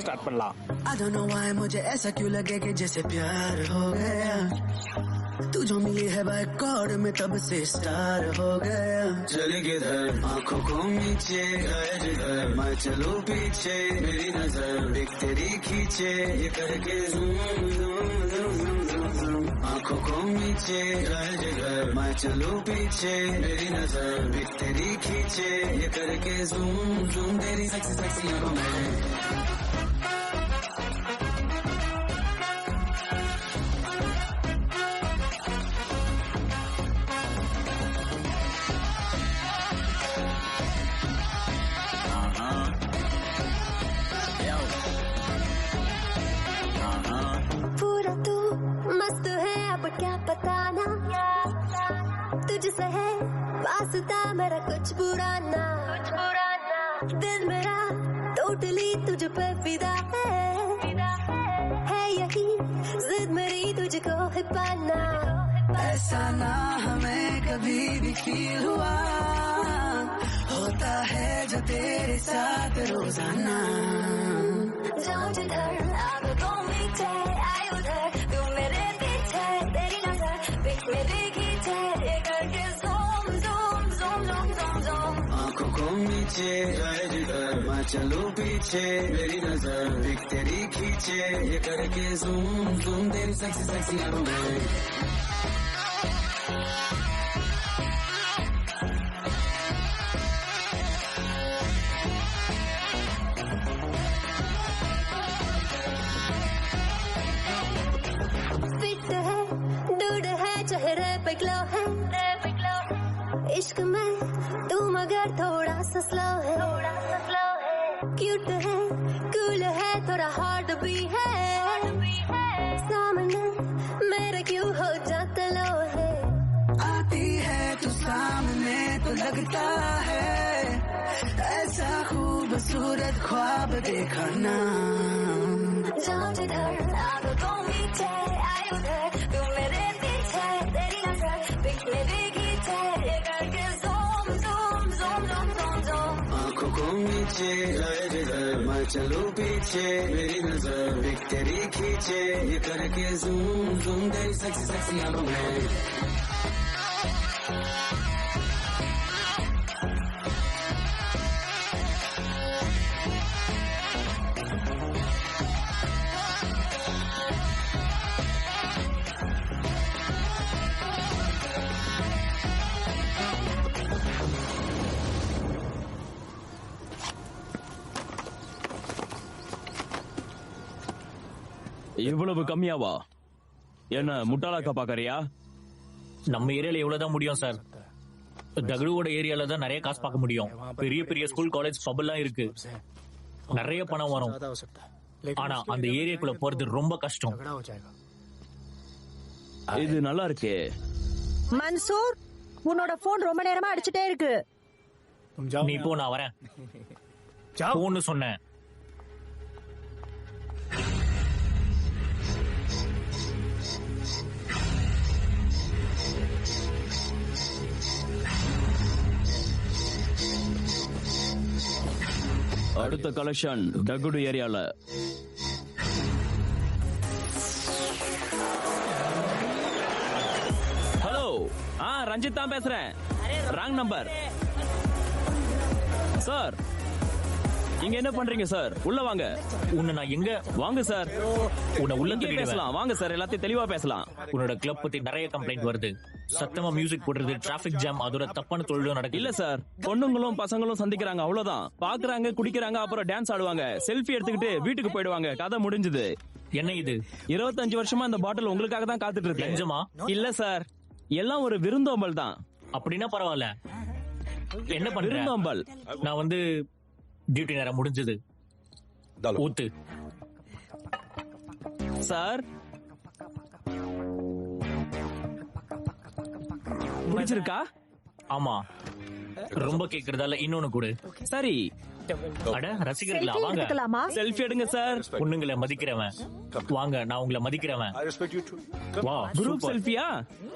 ஸ்டார்ட் பண்ணலாம். I don't know why मुझे ऐसा क्यों लगे कि जैसे प्यार हो गया। तू जो मिली है बाइक कॉर्ड में तब से स्टार हो गया। चले किधर आंखों को नीचे गए जिधर मैं चलूं पीछे मेरी नजर एक तेरी खींचे ये करके zoom zoom zoom zoom zoom. आंखों को नीचे गए जिधर मैं चलूं पीछे मेरी नजर एक तेरी खींचे ये करके ज़ूम ज़ूम तेरी सेक्सी सेक्सी आंखों में। पूरा तू मस्त है, अब क्या बताना। तुझसे है वास्ता मेरा कुछ बुरा ना। दिल मेरा टोटली तुझ पे फिदा है यही जिद मेरी तुझको है पाना। ऐसा ना हमें कभी भी फील हुआ, होता है जो तेरे साथ रोजाना। जाऊं जिधर आग को मीठे आए उधर तू मेरे पीछे तेरी नजर पिक मेरी खींचे ये करके zoom zoom zoom zoom zoom zoom. आंखों को नीचे गए जिधर मैं चलूं पीछे मेरी नजर एक तेरी खींचे ये करके ज़ूम ज़ूम तेरी सेक्सी सेक्सी आंखों में। इश्क में तू मगर थोड़ा सा स्लो है, क्यूट है, कूल है, थोड़ा हार्ड भी है, सामने मेरे क्यों हो जाता लो है। आती है तू सामने तो लगता है ऐसा खूबसूरत ख्वाब देखा ना। जाऊं जिधर आग को मीठे आए उधर, तू मेरे पीछे तेरी नजर पिछले भी खींचे, ये करके zoom zoom zoom zoom zoom zoom. आंखों को नीचे आए जिधर मैं चलूं पीछे, मेरी नजर एक तेरी खींचे, ये करके ज़ूम ज़ूम तेरी सेक्सी सेक्सी आंखों में। இவ்வளவு கம்மியாவா? என்ன முட்டாளாக்கா பாக்கறியா? நம்ம ஏரியால எவ்வளவுதான் முடியும் சார்? தகடுவோட ஏரியால தான் நிறைய காசு பார்க்க முடியும். பெரிய பெரிய ஸ்கூல் காலேஜ் பப் எல்லாம் இருக்கு, நிறைய பணம் வரும். ஆனா அந்த ஏரியாக்குள்ள போறது ரொம்ப கஷ்டம். இது நல்லா இருக்கே. மன்சூர், உன்னோட போன் ரொம்ப நேரமா அடிச்சுட்டே இருக்கு. நீ போ, நான் வரேன். போன்னு சொன்னேன். அடுத்த கலெக்ஷன் டகுடு ஏரியால. ஹலோ, ரஞ்சித் தான் பேசுறேன். Wrong number sir. இங்க என்ன பண்றீங்க சார்? உள்ள வாங்க. உன்னை நான் எங்க? வாங்க சார், உன்னை உள்ள பேசலாம். வாங்க சார், எல்லாத்தையும் தெளிவா பேசலாம். உன்னோட கிளப் பத்தி நிறைய கம்ப்ளைண்ட் வருது. சத்தமா மியூசிக் போடுறது, டிராபிக் ஜாம், அதோட தப்பான தொழிலும் நடக்குது. இல்ல சார், பொண்ணுங்களும் பசங்களும் சந்திக்கிறாங்க, அவ்வளவுதான். பாக்குறாங்க, குடிக்கிறாங்க, அப்புறம் டான்ஸ் ஆடுவாங்க, செல்ஃபி எடுத்துக்கிட்டு வீட்டுக்கு போயிடுவாங்க. கதை முடிஞ்சது. என்ன இது? 25 வருஷமா இந்த பாட்டில் உங்களுக்காக தான் காத்துட்டு இருக்கு. லஞ்சமா? இல்ல சார், எல்லாம் ஒரு விருந்தோம்பல் தான். அப்படின்னா பரவாயில்ல. என்ன பண்ற? விருந்தோம்பல். நான் வந்து டியூட்டி நேரம் முடிஞ்சது. ஊத்து சார். பிடிச்சிருக்கா? ஆமா, ரொம்ப கேக்குறதால இன்னொன்னு கொடு. சரி. அட ரசிகர்களா, வாங்க எடுத்துக்கலாமா? செல்ஃபி எடுங்க சார். பொண்ணுங்களை மதிக்கிறவன் வாங்க, நான் உங்களை மதிக்கிறவன். வா, குரூப் செல்ஃபியா?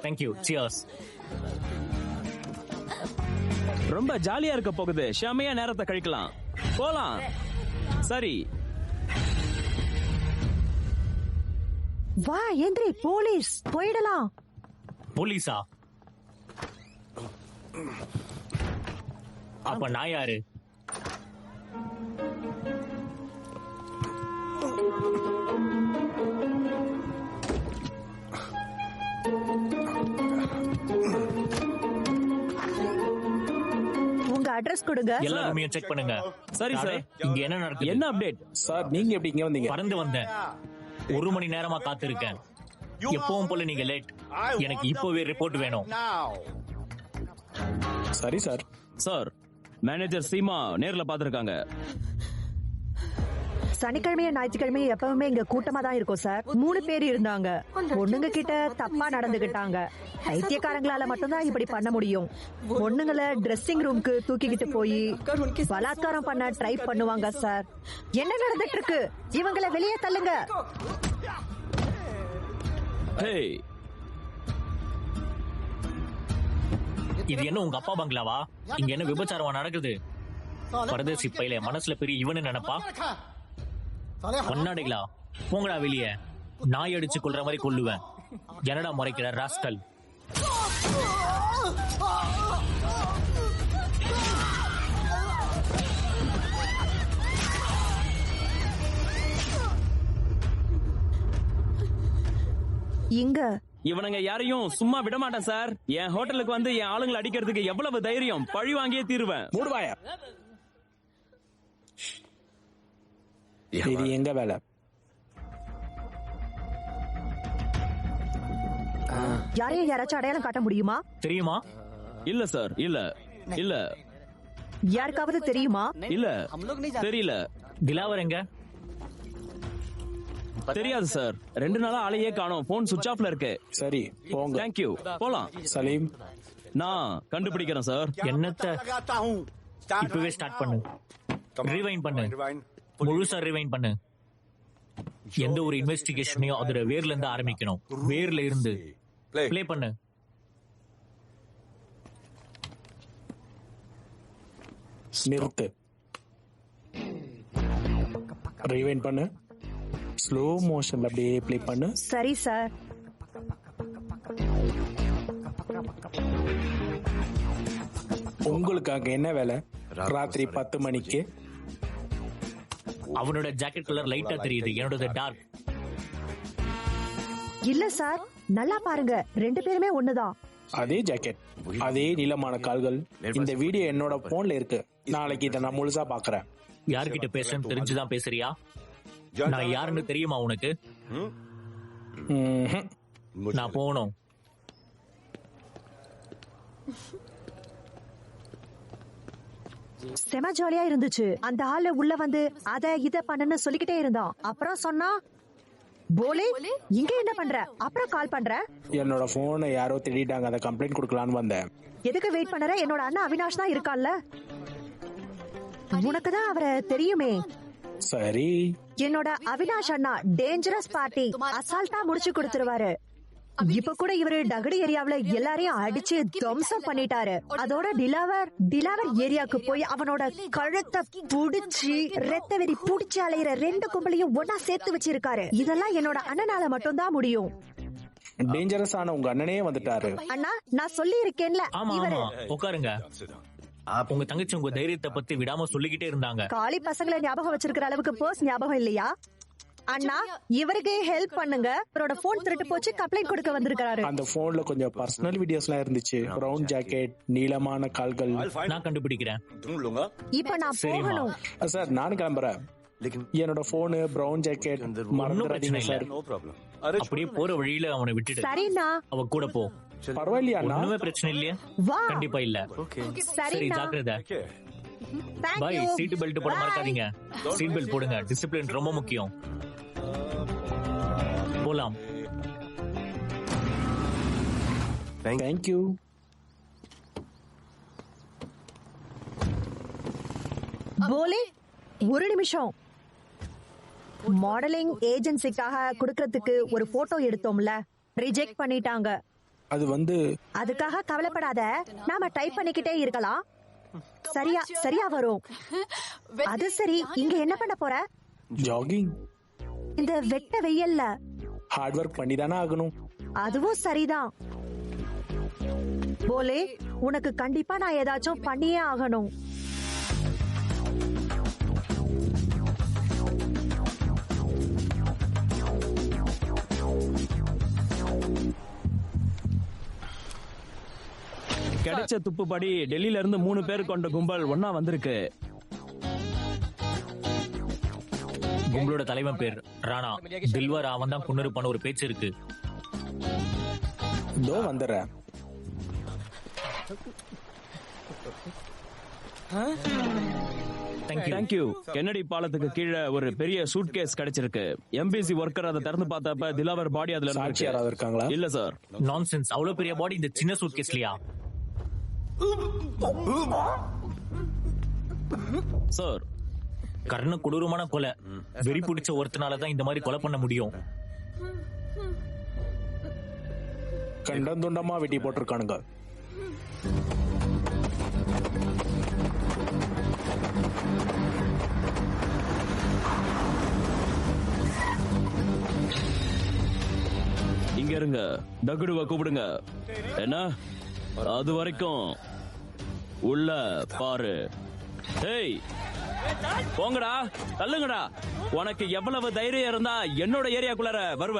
Thank you, cheers. ரொம்ப ஜாலியா இருக்க போகுது, செமையா நேரத்தை கழிக்கலாம். போலாம். சரி. வா எந்திரி, போலீஸ். போயிடலாம். போலீஸா? அப்ப நான் யாரு? உங்க அட்ரஸ் கொடுங்க. எல்லா ரூமையும் செக் பண்ணுங்க. சரி சார். இங்க என்ன நடக்குது? என்ன அப்டேட் சார்? நீங்க எப்படி இங்க வந்தீங்க? பறந்து வந்தேன். 1 மணி நேரமா காத்திருக்கேன். எப்பவும் போல நீங்க லேட். எனக்கு இப்பவே ரிப்போர்ட் வேணும். சரி சார். சார், மேனேஜர் சீமா நேர்ல பாத்துருக்காங்க. சனிக்கிழமையும் ஞாயிற்றுக்கிழமையும் எப்பவுமே இங்க கூட்டமா தான் இருக்கும் சார். 3 பேர் இருந்தாங்க. பொண்ணுங்க கிட்ட தப்பா நடந்துகிட்டாங்க. பைத்தியக்காரங்களால மட்டும்தான் இப்படி பண்ண முடியும். பொண்ணுங்களை ட்ரெஸ்ஸிங் ரூம்க்கு தூக்கிக்கிட்டு போய் பலாத்காரம் பண்ண ட்ரை பண்ணுவாங்க சார். என்ன நடந்துட்டு இருக்கு? இவங்களை வெளியே தள்ளுங்க. ஹேய், இது என்ன உங்க அப்பா பங்களாவா? இங்க என்ன விபச்சாரமா நடக்குது? பரதேசி பையில மனசுல பெரிய இவனு நினைப்பா. பொன்னாடிகளா, போங்கடா வெளியே. நாய் அடிச்சு கொள்ற மாதிரி கொல்லுவேன். என்னடா முறைக்கிற ராஸ்கல்? இங்க இவனுங்க யாரையும் சும்மா விட மாட்டேன் சார். என் ஹோட்டலுக்கு வந்து என் ஆளுங்களை அடிக்கிறதுக்கு எவ்வளவு தைரியம்! பழி வாங்கியே தீருவேன். மூடுவாயா? இது எங்க வேலை? யாரையும் யாராச்சும் அடையாளம் காட்ட முடியுமா? தெரியுமா? இல்ல சார், இல்ல இல்ல யாருக்காவது தெரியுமா? இல்ல தெரியல. திலாவர் எங்க? தெரியாது சார். 2 நாளா ஆளையே காணோம். போன் சுவிட்ச் ஆஃப்ல இருக்கு. சரி போங்க. தேங்க்யூ. போலாம். சலீம், நான் கண்டுபிடிக்கிறேன் சார். என்னத்த இப்பவே ஸ்டார்ட் பண்ணு. ரிவைண்ட் பண்ணு. முழுசா ரிவைண்ட் பண்ணு. எந்த ஒரு இன்வெஸ்டிகேஷனையும் அதோட வேர்ல இருந்து ஆரம்பிக்கணும். வேர்ல இருந்து ப்ளே பண்ணு. நிறுத்து. ரிவைண்ட் பண்ணு. ஸ்லோ மோஷன்ல அப்படியே ப்ளே பண்ணு. சரி சார். உங்களுக்காக என்ன வேலை? ராத்திரி 10 மணிக்கு அவனோட ஜாக்கெட் கலர் லைட்டா தெரியுது, என்னோட டார்க். இல்ல சார், நல்லா பாருங்க, 2 பேருமே ஒண்ணுதான். அதே ஜாக்கெட், அதே நீளமான கால்கள். இந்த வீடியோ என்னோட போன்ல இருக்கு. நாளைக்கு இதை நான் முழுசா பாக்குறேன். யார்கிட்ட பேசுறேன்னு தெரிஞ்சுதான் பேசுறியா? நான் யாருன்னு தெரியுமா உனக்கு? ம்ஹும். நான் போகணும். செம ஜாலியா இருந்துச்சு. அந்த ஆளு உள்ள வந்து அத இத பண்ணுன்னு சொல்லிக்கிட்டே இருந்தான். அப்புறம் சொன்னா, போலே இங்க என்ன பண்ற? அப்புறம் கால் பண்ற. என்னோட போனை யாரோ திருடிட்டாங்க, அதை கம்ப்ளைண்ட் கொடுக்கலான்னு வந்தேன். எதுக்கு வெயிட் பண்ணற? என்னோட அண்ணன் அவினாஷ் தான் இருக்கான்ல. உனக்கு தான் அவரை தெரியுமே. சரி, என்னோட அவினாஷ் அண்ணா டேஞ்சரஸ் பார்ட்டி, அசால்ட்டா முடிச்சு கொடுத்துருவாரு. இப்ப கூட இவரு டகடி ஏரியாவுல எல்லாரையும் அடிச்சு துவம்சம் பண்ணிட்டாரு. அதோட டிலாவர் ஏரியாவுக்கு போய் அவனோட கழுத்தை புடிச்சு ரத்த வெறி புடிச்சு அலையிற 2 கும்பலையும் ஒன்னா சேர்த்து வச்சிருக்காரு. இதெல்லாம் என்னோட அண்ணனால மட்டும் தான் முடியும். டேஞ்சரஸ் ஆன உங்க அண்ணனே வந்துட்டாரு. அண்ணா, நான் சொல்லி இருக்கேன்ல. ஆமா ஆமா, உட்காருங்க. உங்க தங்கச்சி உங்க தைரியத்தை பத்தி விடாம சொல்லிக்கிட்டே இருந்தாங்க. காலி பசங்களை ஞாபகம் வச்சிருக்கிற அளவுக்கு பர்ஸ் ஞாபகம் இல்லையா? அண்ணா, இவருக்கு ஹெல்ப் பண்ணுங்க. அவரோட போன் திருட்டு போச்சு, கம்ப்ளைண்ட் கொடுக்க வந்திருக்காரு. அந்த போன்ல கொஞ்சம் பர்சனல் வீடியோஸ்லாம் இருந்துச்சு. பிரவுன் ஜாக்கெட், நீளமான கால்கள். நான் கண்டுபிடிக்கிறேன். இப்ப நான் போகணும். சார், நானும் கிளம்புறேன். என்னோட போனு, பிரவுன் ஜாக்கெட் மறந்துடாதீங்க சார். அப்படியே போற வழியில அவனை விட்டுடு. சரிண்ணா. அவ கூட போ. பரவாயில்லையா? ஒண்ணுமே பிரச்சனை இல்லையா? வா. கண்டிப்பா இல்ல. சரி, சரிண்ணா. ஜாக்கிரதை. Thank பை. you. சீட் பெல்ட் போட Bye. மறக்காதீங்க. சீட் பெல்ட் போடுங்க. டிசிப்ளின் ரொம்ப முக்கியம். போலாம். தேங்க்யூ. போலே, ஒரு நிமிஷம். மாடலிங் ஏஜென்சிக்காக கொடுக்கறதுக்கு ஒரு போட்டோ எடுத்தோம்ல, ரிஜெக்ட் பண்ணிட்டாங்க. அது வந்து அதுக்காக கவலைப்படாத, நாம டைப் பண்ணிக்கிட்டே இருக்கலாம். சரியா வரும். அது சரி, இங்க என்ன பண்ண போற? ஜாகிங். இந்த வெட்ட வெயில்ல ஹார்ட் ஒர்க் பண்ணி தானே ஆகணும். அதுவும் சரிதான். போலே, உனக்கு கண்டிப்பா நான் ஏதாச்சும் பண்ணியே ஆகணும். கிடைச்ச துப்புப்படி டெல்லியில இருந்து 3 பேர் கொண்ட கும்பல் ஒன்னா வந்திருக்கு. கும்பலோட தலைவன் பேர் ராணா. தில்வர் அவன் தான் கொன்னிருப்பான ஒரு பேச்சு இருக்கு. இதோ வந்துடுறேன். தேங்க்யூ. கென்னடி பாலத்துக்கு கீழே ஒரு பெரிய சூட்கேஸ் கிடைச்சிருக்கு. எம்பிசி ஒர்க்கர் அதை திறந்து பார்த்தப்ப திலாவர் பாடி அதுல சாட்சி யாராவது இருக்காங்களா? இல்ல சார். நான்சென்ஸ். அவ்வளவு பெரிய பாடி இந்த சின்ன சூட்கேஸ்லயா? சார், கர்ண கொடூரமான கொலை. வெறி பிடிச்ச ஒருத்தனாலதான் இந்த மாதிரி கொலை பண்ண முடியும். கண்டந்துண்டமா வெட்டி போட்டிருக்கானுங்க. இங்க இருங்க. டகுடுவ கூப்பிடுங்க. என்ன? அது வரைக்கும் உள்ள பாரு. ஏய், போங்கடா, தள்ளுங்கடா. உனக்கு எவ்வளவு தைரியம் இருந்தா என்னோட ஏரியாக்குள்ளார வருவ?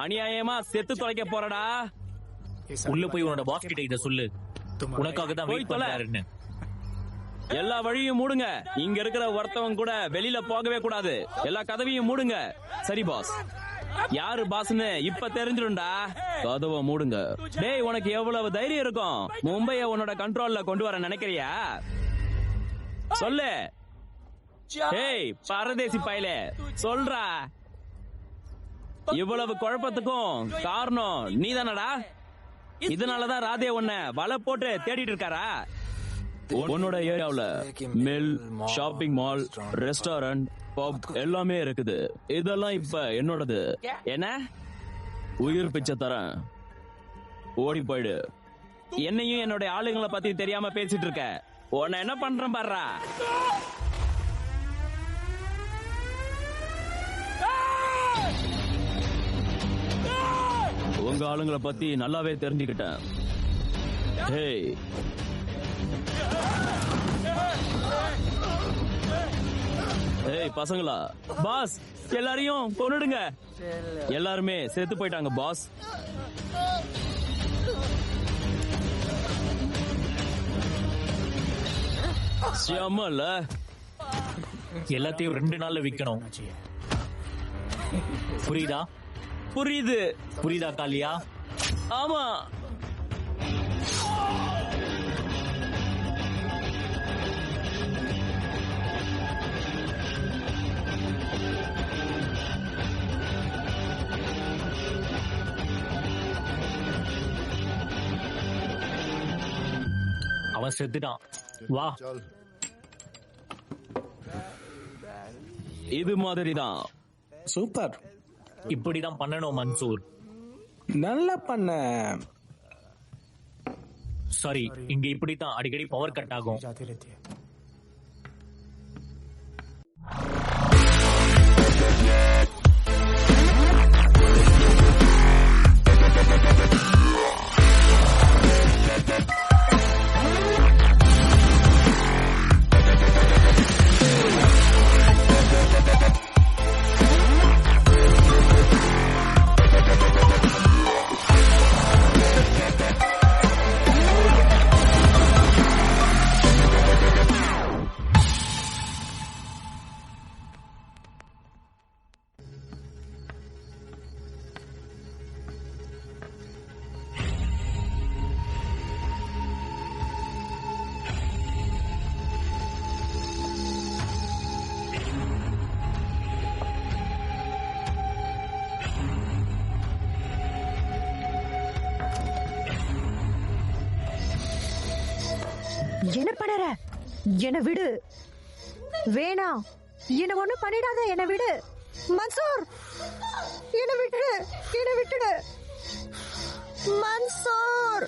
அநியாயமா செத்து தொலைக்க போறடா. உள்ள போய் உன்னோட பாஸ் கிட்ட இத சொல்லு. உனக்காக தான் போய் வெயிட் தொலை. பண்றாருன்னு. எல்லா வழியும் மூடுங்க. இங்க இருக்கிற ஒருத்தவங்க கூட வெளியில போகவே கூடாது. எல்லா கதவையும் மூடுங்க. சரி பாஸ். யாரு பாஸ்னு இப்ப தெரிஞ்சிடும்டா. கதவை மூடுங்க. டேய், உனக்கு எவ்வளவு தைரியம் இருக்கும் மும்பைய உன்னோட கண்ட்ரோல்ல கொண்டு வர நினைக்கிறியா? சொல்லு. ஏய் பரதேசி பயலே, சொல்றா. இவ்வளவு குழப்பத்துக்கும் காரணம் நீதானடா. இதனாலதான் ராதே உன்னை வலை போட்டு தேடிட்டு இருக்காரா? உன்னோட ஏரியாவுல மில், ஷாப்பிங் மால், ரெஸ்டாரண்ட், பப் எல்லாமே இருக்குது. இதெல்லாம் இப்ப என்னோடது. என்ன உயிர் பிச்சை தரேன், ஓடி போயிடு. என்னையும் என்னோட ஆளுங்களை பத்தி தெரியாம பேசிட்டு இருக்க. உன்னை என்ன பண்றேன் பாருடா. உங்க ஆளுங்களை பத்தி நல்லாவே தெரிஞ்சுக்கிட்டேன். ஹேய், ஏய் பசங்களா, பாஸ் எல்லாரையும் கொன்னுடுங்க. எல்லாருமே செத்து போயிட்டாங்க பாஸ். சியாமல்ல, எல்லாத்தையும் 2 நாள்ல விக்கணும். புரியுதா? புரியுதா காளியா? ஆமா. அவன் செத்துட்டான். வா. இது மாதிரிதான். சூப்பர். இப்படிதான் பண்ணணும் மன்சூர். நல்லா பண்ண. சாரி, இங்க இப்படித்தான் அடிக்கடி பவர் கட் ஆகும். என்ன பண்ணற? என்ன விடு. வேணாம், என்ன ஒண்ணு பண்ணிடாத. என்ன விடு மன்சூர். என்ன விட்டுடு, என்ன விட்டுடு மன்சூர்.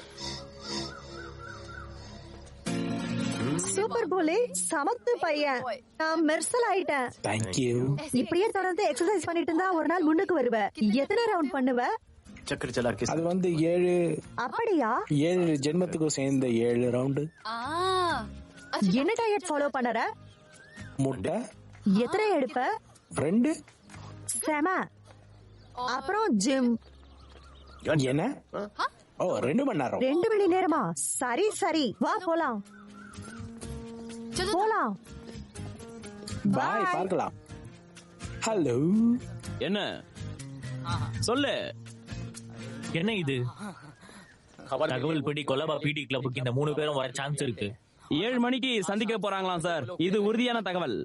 சூப்பர் போலே, சமத்து பையன். நான் மெர்சல் ஆயிட்டேன். தேங்க்யூ. இப்படியே தொடர்ந்து எக்ஸசைஸ் பண்ணிட்டு இருந்தா ஒரு நாள் முன்னுக்கு வருவ. எத்தனை ரவுண்ட் பண்ணுவ? அது வந்து 7. அப்படியா? 7 ஜென்மத்துக்கும் சேர்ந்த 7 ரவுண்டு. என்ன டயட் ஃபாலோ பண்ணற? முட்டை. எத்தனை எடுப்ப? 2. செம. அப்புறம் ஜிம். என்ன? ஓ, 2 மணி நேரம். 2 மணி நேரமா? சரி சரி, வா போலாம். போலாம். பாய், பார்க்கலாம். ஹலோ. என்ன சொல்லு. என்ன இது? தகவல் படி கொலபா பிடி கிளப்புக்கு இந்த 3 பேரும் வர சான்ஸ் இருக்கு. 7 மணிக்கு சந்திக்க போறாங்களாம் சார். இது உறுதியான தகவல்.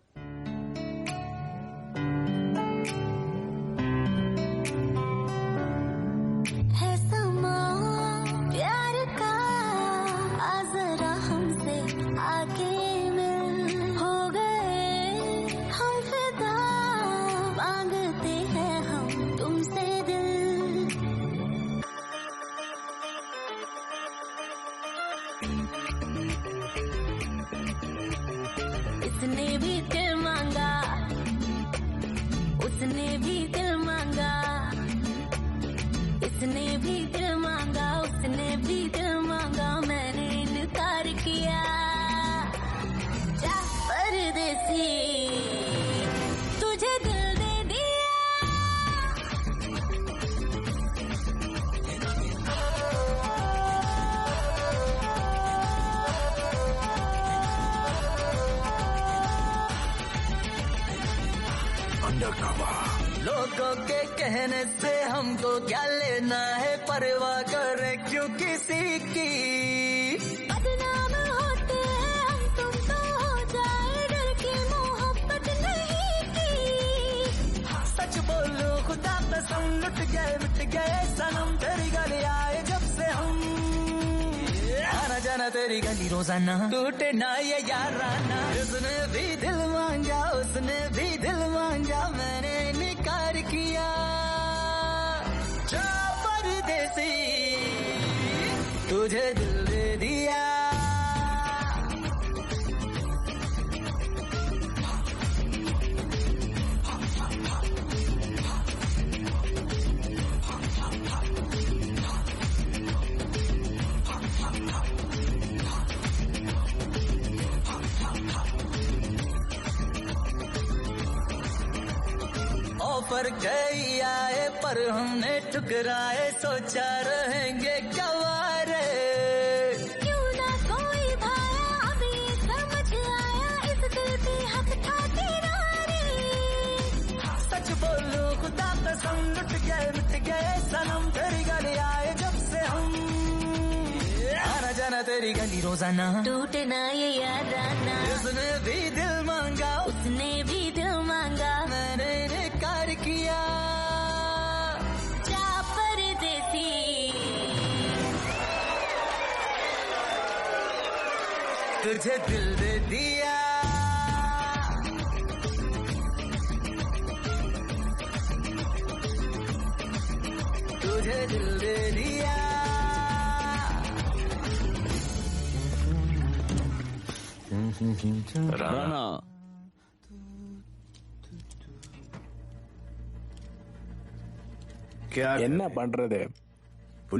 उसने भी दिल मांगा, उसने भी दिल मांगा, इसने भी दिल मांगा, उसने भी दिल मांगा, मैंने इनकार किया। जा परदेसी, तुझे दिल दे दिया। Undercover, लोगों के कहने से हमको क्या लेना है, परवाह करे क्यों किसी की। बदनाम होते हैं हम, तुम तो हो जाए, डर की मोहब्बत नहीं की। सच बोलो खुदा कसम, लुट गए मिट गए सनम, तेरी गली आए जब से हम। आना जाना तेरी गली रोजाना, टूटे ना ये याराना। उसने भी दिल मांगा, उसने भी दिल मांगा, मैंने इनकार किया। जा परदेसी, तुझे दिल दे दिया। ऑफर कई आए पर हमने ठुकराए, सोचा रहेंगे क्या वारे। क्यों ना कोई भाया, अभी समझ आया, इस दिल पे हक था तेरा रे। सच बोलो खुदा कसम, लुट गए मिट गए सनम, तेरी गली आए जब से हम। आना जाना तेरी गली रोजाना, टूटे ना ये याराना। उसने भी दिल मांगा, उसने भी दिल मांगा, मैंने इनकार किया। जा परदेसी, तुझे दिल दे दिया। तुझे दिल दे दिया। ராணா என்ன பண்றது,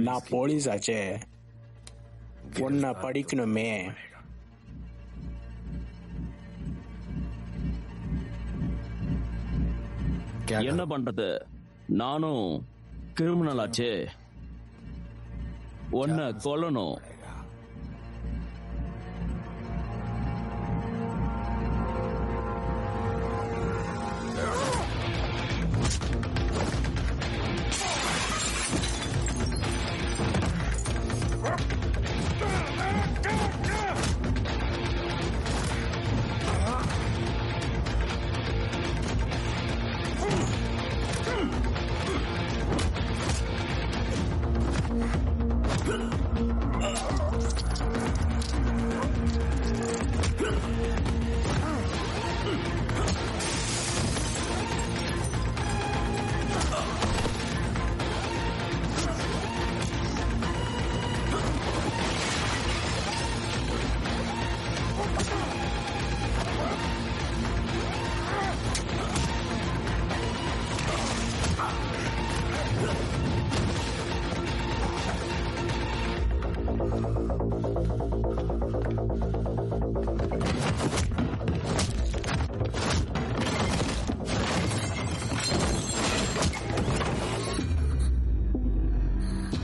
நான் போலீஸ் ஆச்சே, உன்னை படிக்கணுமே. என்ன பண்றது, நானும் கிரிமினல் ஆச்சே, உன்னை கொல்லணும்.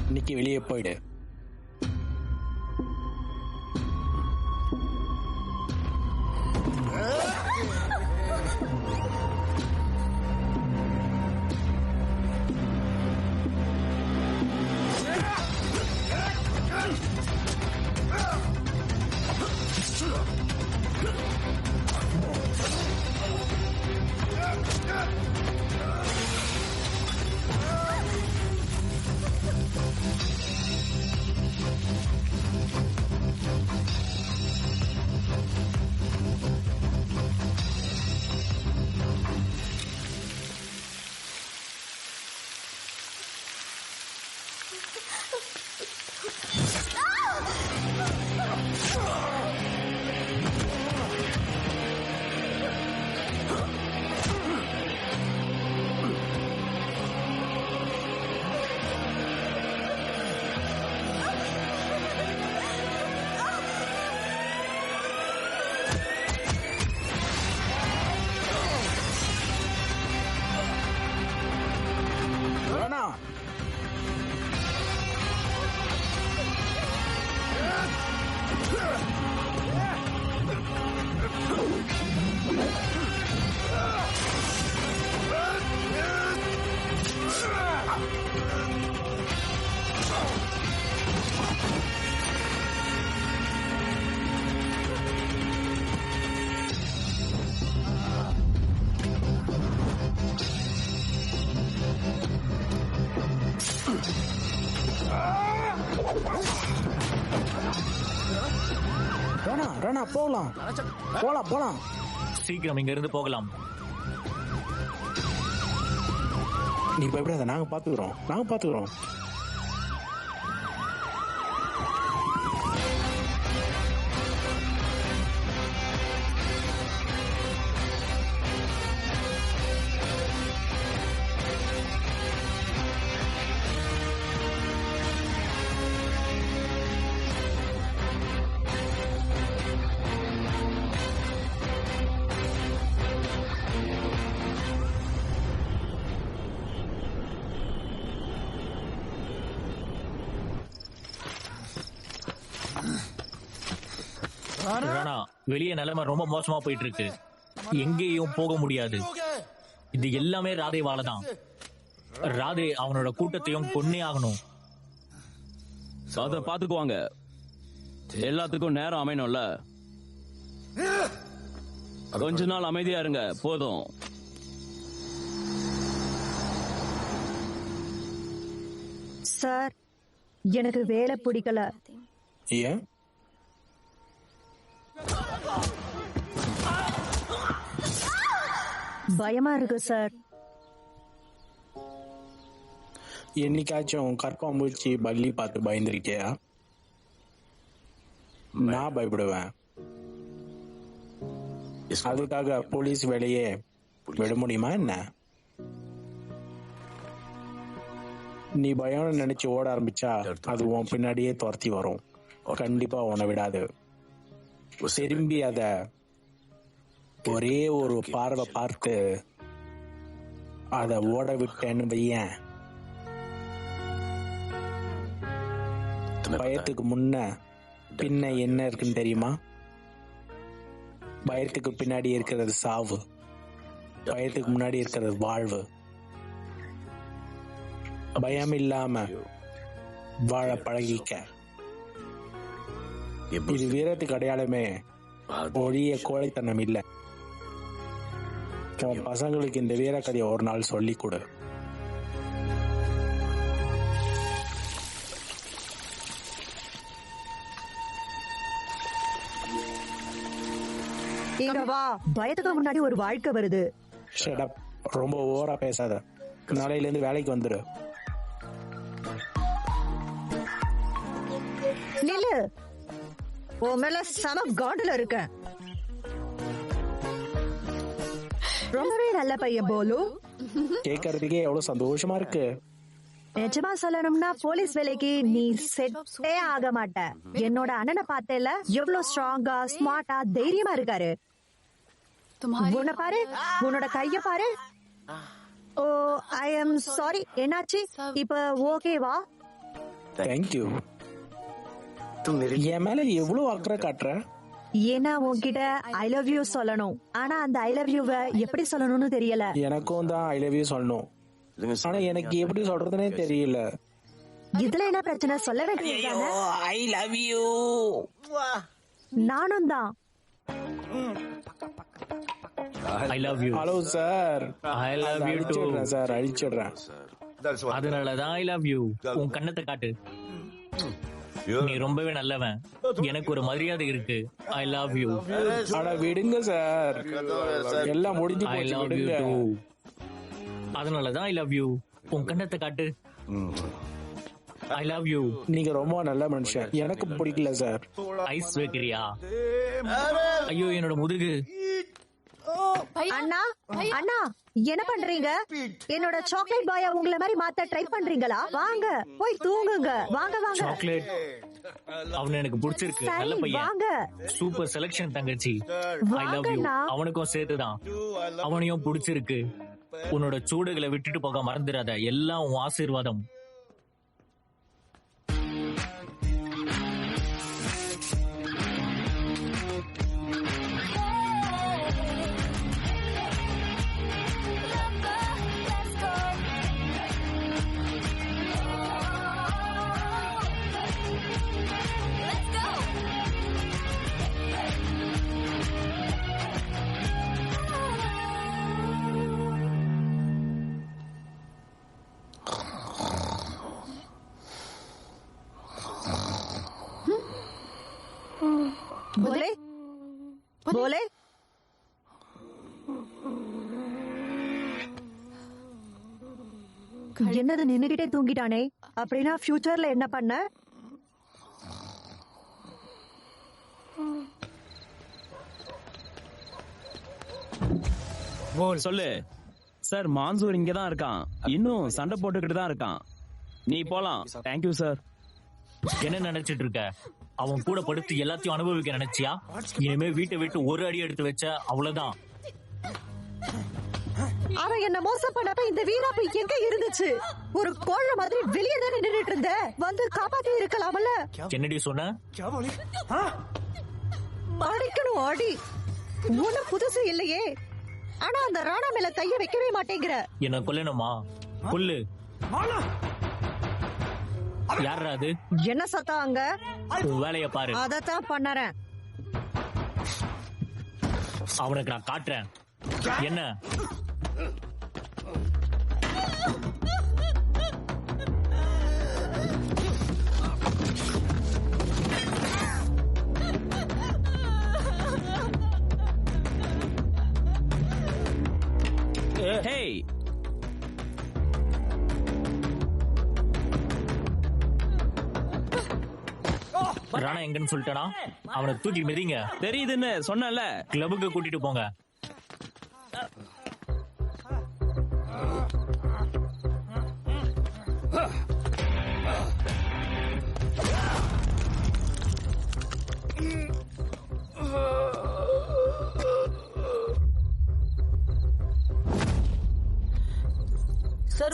இன்னைக்கு வெளியே போயிடு. ராணா போலாம் போலாம் போலாம். சீக்கிரம் இங்க இருந்து போகலாம். நீ பயப்படாத, நாங்க பாத்துக்கிறோம். ராணா, வெளியே நிலைமை ரொம்ப மோசமா போயிட்டு இருக்கு. எங்கேயும் போக முடியாது. இது எல்லாமே ராதேவால தான். ராதே அவனோட கூட்டத்தையும் கொன்னே ஆகணும். அத பாத்துக்குவாங்க. எல்லாத்துக்கும் நேரம் அமையணும்ல. கொஞ்ச நாள் அமைதியா இருங்க போதும். சார், எனக்கு வேலை பிடிக்கல. ஏன்? பயமா இருக்கு சார். என்னைக்காச்சும் கற்பாம்பூச்சி பல்லி பார்த்து பயந்துருக்கியா? நான் பயப்படுவேன். அதுக்காக போலீஸ் வேலையே விட முடியுமா என்ன? நீ பயம் நினைச்சு ஓட ஆரம்பிச்சா அது உன் பின்னாடியே துரத்தி வரும். கண்டிப்பா உன்னை விடாது. திரும்பி அத ஒரே ஒரு பார்வை பார்த்து அத ஓட விட்டேன்னு வையேன், பயத்துக்கு முன்ன பின்ன என்ன இருக்குன்னு தெரியுமா? பயத்துக்கு பின்னாடி இருக்கிறது சாவு, பயத்துக்கு முன்னாடி இருக்கிறது வாழ்வு. பயம் இல்லாம வாழ பழகிக்க. இது வீரத்துக்கு அடையாளமே ஒழிய கோழைத்தனம் இல்ல. உன் பசங்களுக்கு இந்த வீரக்கதையை ஒரு நாள் சொல்லிக் கொடு. இங்க வா. பயத்துக்கு முன்னாடி ஒரு வாழ்க்கை வருது. Shut up. ரொம்ப ஓவரா பேசாத. நாளையில இருந்து வேலைக்கு வந்துரு. நில்லு. உன் மேல சம காண்டுல இருக்க. ரொம்பவே நல்ல பையன் போலு. கேட்கறதுக்கே எவ்வளவு சந்தோஷமா இருக்கு. நிஜமா சொல்லணும்னா போலீஸ் வேலைக்கு நீ செட்டே ஆக மாட்ட. என்னோட அண்ணனை பார்த்தேல, எவ்வளவு ஸ்ட்ராங்கா ஸ்மார்ட்டா தைரியமா இருக்காரு. உன்னை பாரு, உன்னோட கைய பாரு. ஓ, ஐ எம் சாரி. என்னாச்சு? இப்ப ஓகேவா? தேங்க்யூ. என் மேல எவ்வளவு அக்கறை காட்டுற? ஏன்னா உன்கிட்ட ஐ லவ் யூ சொல்லணும். ஆனா அந்த ஐ லவ் யூவை எப்படி சொல்லணும்னு தெரியல. எனக்கும் தான் ஐ லவ் யூ சொல்லணும். ஆனா எனக்கு எப்படி சொல்றதுனே தெரியல. இதுல என்ன பிரச்சனை? சொல்ல வேண்டியதுதானே. I love you. நானும் தான். I love you. Hello sir. I love you too. Sir அழிச்சிடுறேன். அதனாலதான் ஐ லவ் யூ. உன் கண்ணத்தை காட்டு. நீ ரொம்பவே நல்லவன். எனக்கு ஒரு மரியாதை இருக்கு. ஐ லவ் யூ. அட விடுங்க சார், எல்லாம் முடிஞ்சு ஐ போச்சு, லவ் யூ விடுங்க. டூ. அதனாலதான் ஐ லவ் யூ. உன் கண்ணத்தை காட்டு. ஐ லவ் யூ. நீங்க ரொம்ப நல்ல மனுஷன். எனக்கு பிடிக்கல சார். ஐஸ் வைக்கிறியா? ஐயோ என்னோட முதுகு. அண்ணா, அண்ணா என்ன பண்றீங்க? என்னோட சாக்லேட் பாய உங்களை மாதிரி மாத்த ட்ரை பண்றீங்களா? வாங்க போய் தூங்குங்க. வாங்க வாங்க. சாக்லேட் அவன் எனக்கு பிடிச்சிருக்கு. நல்ல பையன். வாங்க. சூப்பர் செலக்ஷன் தங்கச்சி. ஐ லவ் யூ. அவனுக்கும் சேர்த்துதான். அவனையும் பிடிச்சிருக்கு. உன்னோட சூடுகளை விட்டுட்டு போக மறந்துடாத. எல்லாம் உன் ஆசீர்வாதம். போலே போலே என்னது நின்னுகிட்டே தூங்கிட்டானே? அப்படின்னா ஃபியூச்சர்ல என்ன பண்ண? சொல்லு சார். மான்சூர் இங்க தான் இருக்கான், இன்னும் சண்டை போட்டுக்கிட்டு தான் இருக்கான். நீ போலாம். Thank you sir. என்ன நினைச்சிட்டு இருக்க? அவன் கூட படுத்து எல்லாத்தையும் அனுபவிக்க நினைச்சியா? இனிமே வீட்டை விட்டு ஒரு அடி எடுத்து வச்ச அவ்வளவுதான். அவன் என்ன மோசம் பண்ணப்ப இந்த வீராப்பு எங்க இருந்துச்சு? ஒரு கோழ மாதிரி வெளியே தானே நின்னுட்டு இருந்த, வந்து காப்பாத்தி இருக்கலாம்ல. என்னடி சொன்ன? அடிக்கணும் அடி, ஒண்ணும் புதுசு இல்லையே. ஆனா அந்த ராணா மேல கைய வைக்கவே மாட்டேங்கிற. என்ன கொல்லணுமா? கொல்லு. யாரா அது? என்ன சத்தம் அங்க? வேலைய பாரு. அதத்தான் பண்ணறேன். அவனுக்கு நான் காட்டுறேன். என்ன ராணா எங்கன்னு சொல்லிட்டானா? அவனை தூக்கி மிதிங்க. தெரியுதுன்னு சொன்னல. கிளப்புக்கு கூட்டிட்டு போங்க.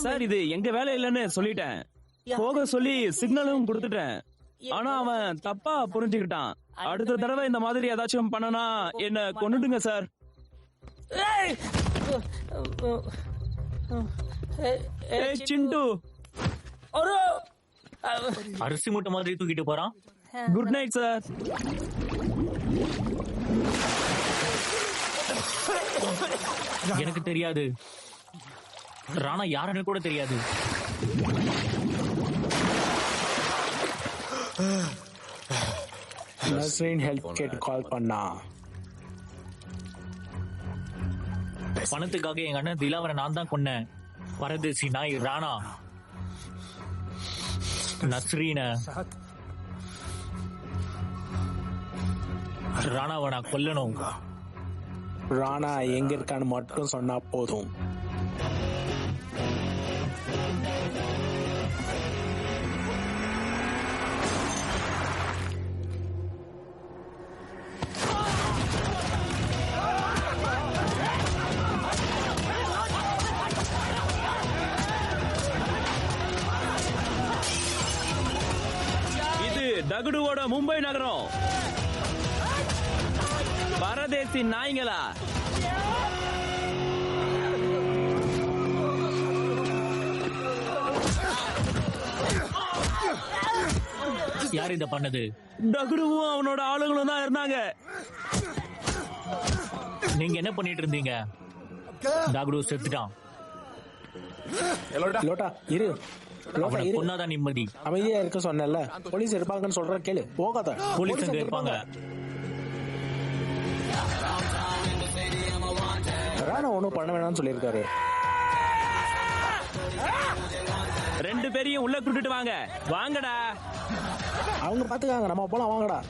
சார் இது எங்க வேலை இல்லைன்னு சொல்லிட்டேன். போக சொல்லி சிக்னலும் கொடுத்துட்டேன். ஆனா அவன் தப்பா புரிஞ்சுக்கிட்டான். அடுத்த தடவை இந்த மாதிரி ஏதாச்சும் பண்ணனா என்ன கொன்னுடுங்க சார். சிண்டு அரிசி மூட்டை மாதிரி தூக்கிட்டு போறான். Good night sir. எனக்கு தெரியாது. ராணா யாருன்னு கூட தெரியாது. நஸ்ரீன் ஹெல்த் கேட் கால் பண்ணா. பணத்துக்காக எங்க அண்ணன் திலாவரை நான் தான் கொன்னேன். பரதேசி நாய் ராணா நஸ்ரீன ராணாவை நான் கொல்லணும். ராணா எங்க இருக்கான்னு மட்டும் சொன்னா போதும். தகுடுவோட மும்பை நகரம். பரதேசி நாய்ங்களா? யார் இத பண்ணது? தகுடுவும் அவனோட ஆளுங்களும் தான் இருந்தாங்க. நீங்க என்ன பண்ணிட்டு இருந்தீங்க? தகுடு செத்துட்டான். லோட்டா இரு. கொன்னாதான் நிம்மதி. அமைதியா இருக்க சொன்னல. போலீஸ் இருப்பாங்கன்னு சொல்ற கேளு. போகாத. போலீஸ் அங்க இருப்பாங்க. ராணா ஒண்ணும் பண்ண வேணாம்னு சொல்லியிருக்காரு. ரெண்டு பேரையும் உள்ள கூட்டிட்டு வாங்க. வாங்கடா. அவங்க பாத்துக்காங்க, நம்ம போலாம் வாங்கடா.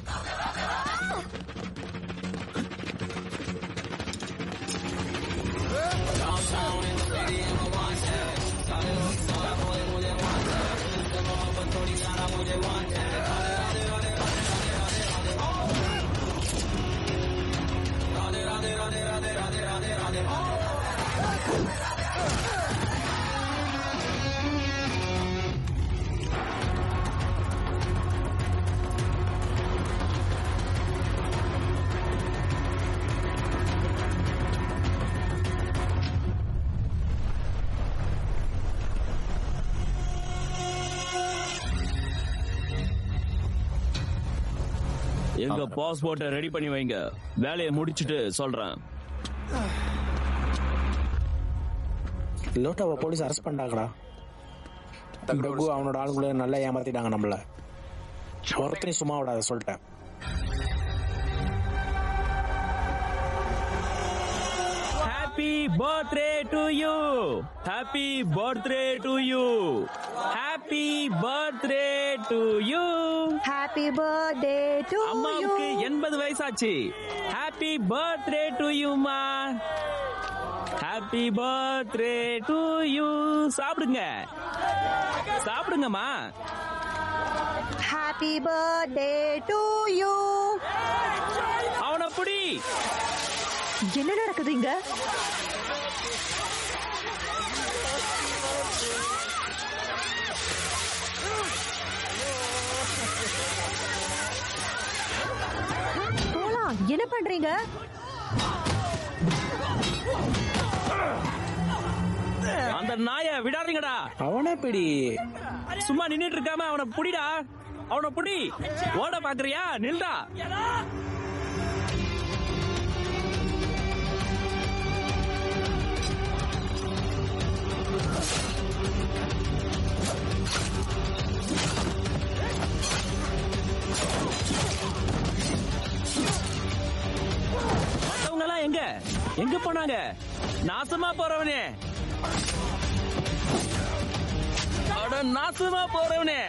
எங்க பாஸ்போர்ட்டை ரெடி பண்ணி வைங்க. வேலையை முடிச்சிட்டு சொல்றேன். லோட்டாவை போலீஸ் அரெஸ்ட் பண்ணாங்கடா. ரகு அவனோட ஆளுங்களை நல்லா ஏமாத்திட்டாங்க நம்மள. ஒருத்தரையும் சும்மா விடாத சொல்லிட்டேன். Birthday to you, happy birthday to you, happy birthday to you. Happy birthday to you. அம்மாவுக்கு 80 வயசாச்சு. ஹாப்பி பர்த்டே டு யூமா. Happy birthday to you. சாப்பிடுங்க, சாப்பிடுங்கம்மா. Happy birthday to you. அவனை புடி. என்ன நடக்குதுங்க? போலாம். என்ன பண்றீங்க? அந்த நாயை விடாதீங்கடா. அவனை பிடி. சும்மா நின்னுட்டு இருக்காம அவனை புடிடா. அவனை புடி. ஓட பாக்குறியா? நில்டா. மத்தவங்க எல்லாம் எங்க எங்க போனாங்க? நாசமா போறவனே, அட நாசமா போறவனே.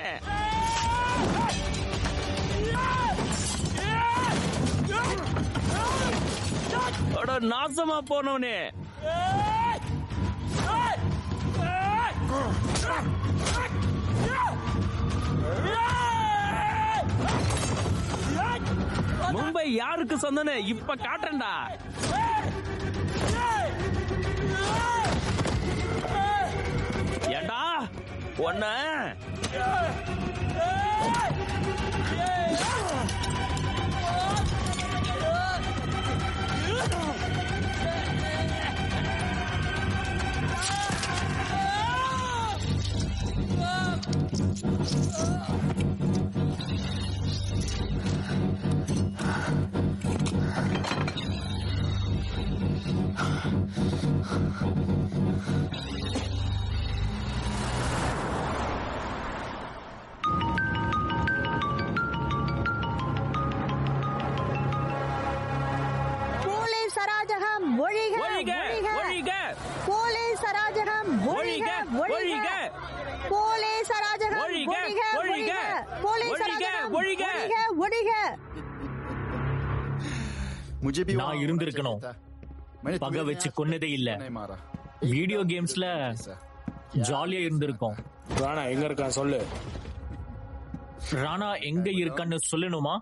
அட நாசமா போனவனே. மும்பை யாருக்கு சொந்தன்னு இப்ப காட்டுறேன்டா. ஏண்டா ஒன்ன ஒழிக ஒழிக ஒழிக போலீஸ் அராஜகம் ஒழிக ஒழிக போலீஸ் அராஜகம் ஒழிக ஒழிக போலீஸ் அராஜகம் ஒழிக ஒழிக. நான் இருந்திருக்கணும். பகை வச்சு கொன்னதே இல்ல. வீடியோ கேம்ஸ்ல ஜாலியா இருந்திருக்கோம். ராணா எங்க இருக்கான் சொல்லு. ராணா எங்க இருக்கான்னு சொல்லணுமா?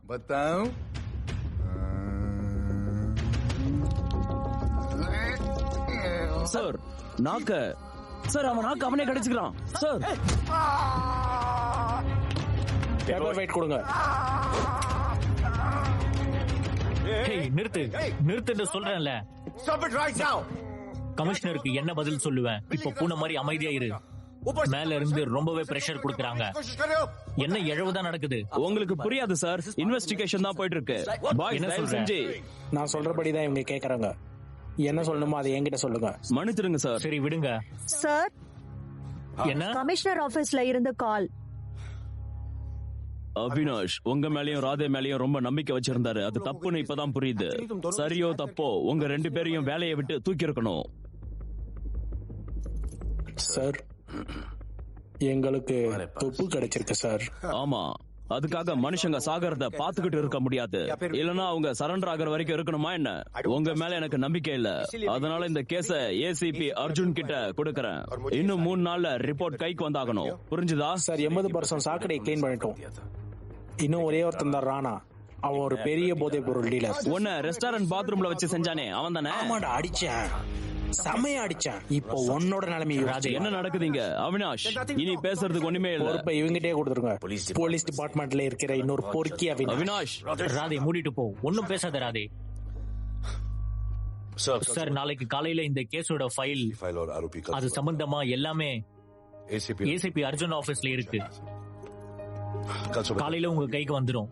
சார் நாக்க சார் அவன் நாக்கு அவனே கடிச்சுக்கிறான் சார். பேப்பர் வெயிட் கொடுங்க. நிறுத்து நிறுத்துன்னு சொல்றேன்ல. கமிஷனருக்கு என்ன பதில் சொல்லுவேன்? இப்ப பூனை மாதிரி அமைதியா இரு. மேல இருந்து ரொம்பவே பிரஷர் கொடுக்கறாங்க. என்ன இழவுதான் நடக்குது? உங்களுக்கு புரியாது சார். இன்வெஸ்டிகேஷன் தான் போயிட்டு இருக்கு. என்ன செஞ்சு நான் சொல்றபடிதான் இவங்க கேக்குறாங்க. என்ன சொல்லணுமோ அதை என்கிட்ட சொல்லுங்க. மன்னிச்சிருங்க சார். சரி விடுங்க சார். என்ன? கமிஷனர் ஆபீஸ்ல இருந்து கால். அவினாஷ் உங்க மேலயும் ராதே மேலயும் ரொம்ப நம்பிக்கை வச்சிருந்தாரு. அது தப்புன்னு இப்பதான் புரியுது. சரியோ தப்போ உங்க 2 பேரையும் வேலையை விட்டு தூக்கி இருக்கணும். சார் எங்களுக்கு துப்பு கிடைச்சிருக்கு சார். ஆமா, அதுக்காக மனுஷங்க சாகறத பாத்துக்கிட்டு இருக்க முடியாது. இல்லனா அவங்க சரண்டர் ஆகிற வரைக்கும் இருக்கணுமா என்ன? உங்க மேல எனக்கு நம்பிக்கை இல்ல. அதனால இந்த கேஸ ஏசிபி அர்ஜுன் கிட்ட கொடுக்கறேன். இன்னும் 3 நாள்ல ரிப்போர்ட் கைக்கு வந்தாகணும். புரிஞ்சுதா? சார் 80% சாக்கடையை கிளீன் பண்ணிட்டோம். இன்னும் ஒரே ஒருத்தன் தான் ராணா. அவன் ஒரு பெரிய போதைப் பொருள் டீலர். உன்ன ரெஸ்டாரண்ட் பாத்ரூம்ல வச்சு செஞ்சானே அவன் தானே? ஆமாடா, அடிச்சேன், செமையா அடிச்சேன். இப்போ உன்னோட நிலைமை என்ன நடக்குதுங்க அவினாஷ்? இனி பேசுறதுக்கு ஒண்ணுமே இல்ல. பொறுப்பை இவங்கிட்டே கொடுத்துருங்க. போலீஸ் டிபார்ட்மெண்ட்ல இருக்கிற இன்னொரு பொறுக்கி அவினாஷ். ராதே மூடிட்டு போ. ஒன்னும் பேசாத ராதே. சார் நாளைக்கு காலையில இந்த கேஸோட ஃபைல் அது சம்பந்தமா எல்லாமே ஏசிபி அர்ஜுன் ஆபீஸ்ல இருக்கு. காலையில உங்க கைக்கு வந்துடும்.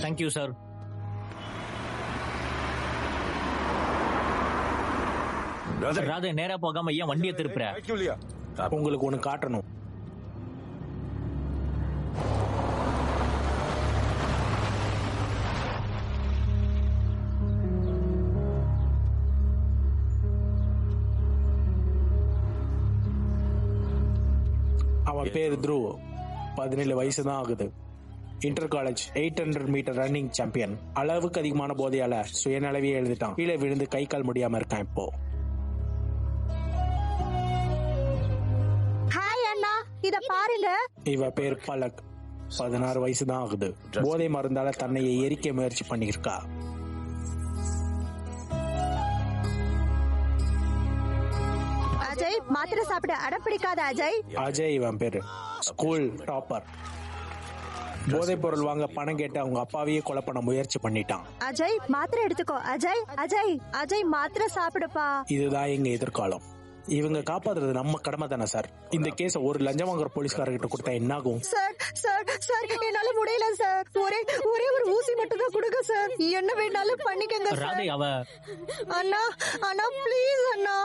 Thank you sir. ராதே நேரா போகாம ஏன் வண்டியை திருப்புற? உங்களுக்கு ஒண்ணு காட்டணும். அவன் பேர் த்ருவ். 17 வயசு தான் ஆகுது. Inter college 800 metre running champion. அளவுக்கு அதிகமான போதையால சுயநலவே எழுதிட்டான். கீழே விழுந்து கை கால் முடியாம இருக்கான் இப்போ. ஹாய் அண்ணா, இத பாருங்க. இவ பேர் பலக். 16 வயசு தான் ஆகுது. போதை மருந்தால தன்னையை எரிக்க முயற்சி பண்ணிருக்கா. அஜய், மாத்திரை சாப்பிட அடம் பிடிக்காத அஜய். அஜய் இவன் பேரு. School topper. போதைப் பொருள் வாங்க பணம் கேட்டு அவங்க அப்பாவையே கொலை பண்ண முயற்சி பண்ணிட்டான். அஜய், மாத்திரை எடுத்துக்கோ. அஜய் அஜய் அஜய், மாத்திரை சாப்பிடுப்பா. இதுதான் எங்க எதிர்காலம். இவங்க காப்பாத்துறது நம்ம கடமை தானே சார். இந்த கேஸ ஒரு லஞ்சம் வாங்குற போலீஸ்காரர்கிட்ட கொடுத்தா என்ன ஆகும்? சார் சார் சார், என்னால முடியல சார். ஒரே ஒரே ஒரு ஊசி மட்டும் தான் கொடுங்க சார். என்ன வேணாலும் பண்ணிக்கங்க சார். ராதே அவ அண்ணா அண்ணா ப்ளீஸ் அண்ணா,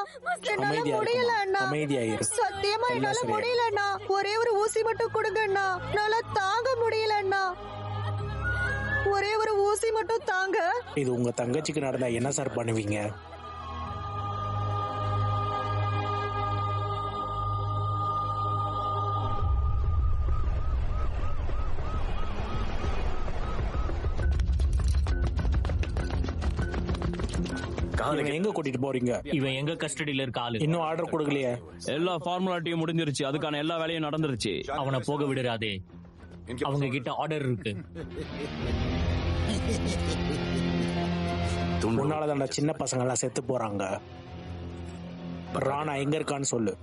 என்னால அமைதியா முடியல இருக்குமா? அண்ணா. அமைதியா இரு. சத்தியமா எல்லாம் என்னால சரியா முடியல அண்ணா. ஒரே ஒரு ஊசி மட்டும் கொடுங்க அண்ணா. என்னால தாங்க முடியல அண்ணா. ஒரே ஒரு ஊசி மட்டும் தாங்க. இது உங்க தங்கச்சிக்கு நடந்தா என்ன சார் பண்ணுவீங்க? இவனை எங்க கூட்டிட்டு போறீங்க? இவன் எங்க கஸ்டடியில இருக்க ஆளு. இன்னும் ஆர்டர் கொடுக்கலையே. எல்லா ஃபார்முலாட்டியும் முடிஞ்சிருச்சு. அதுக்கான எல்லா வேலையும் நடந்துருச்சு. அவனை போக விடுறாதே. அவங்க கிட்ட ஆர்டர் இருக்கு. உன்னாலதான்டா சின்ன பசங்க எல்லாம் செத்து போறாங்க. ராணா எங்க இருக்கான்னு சொல்லு.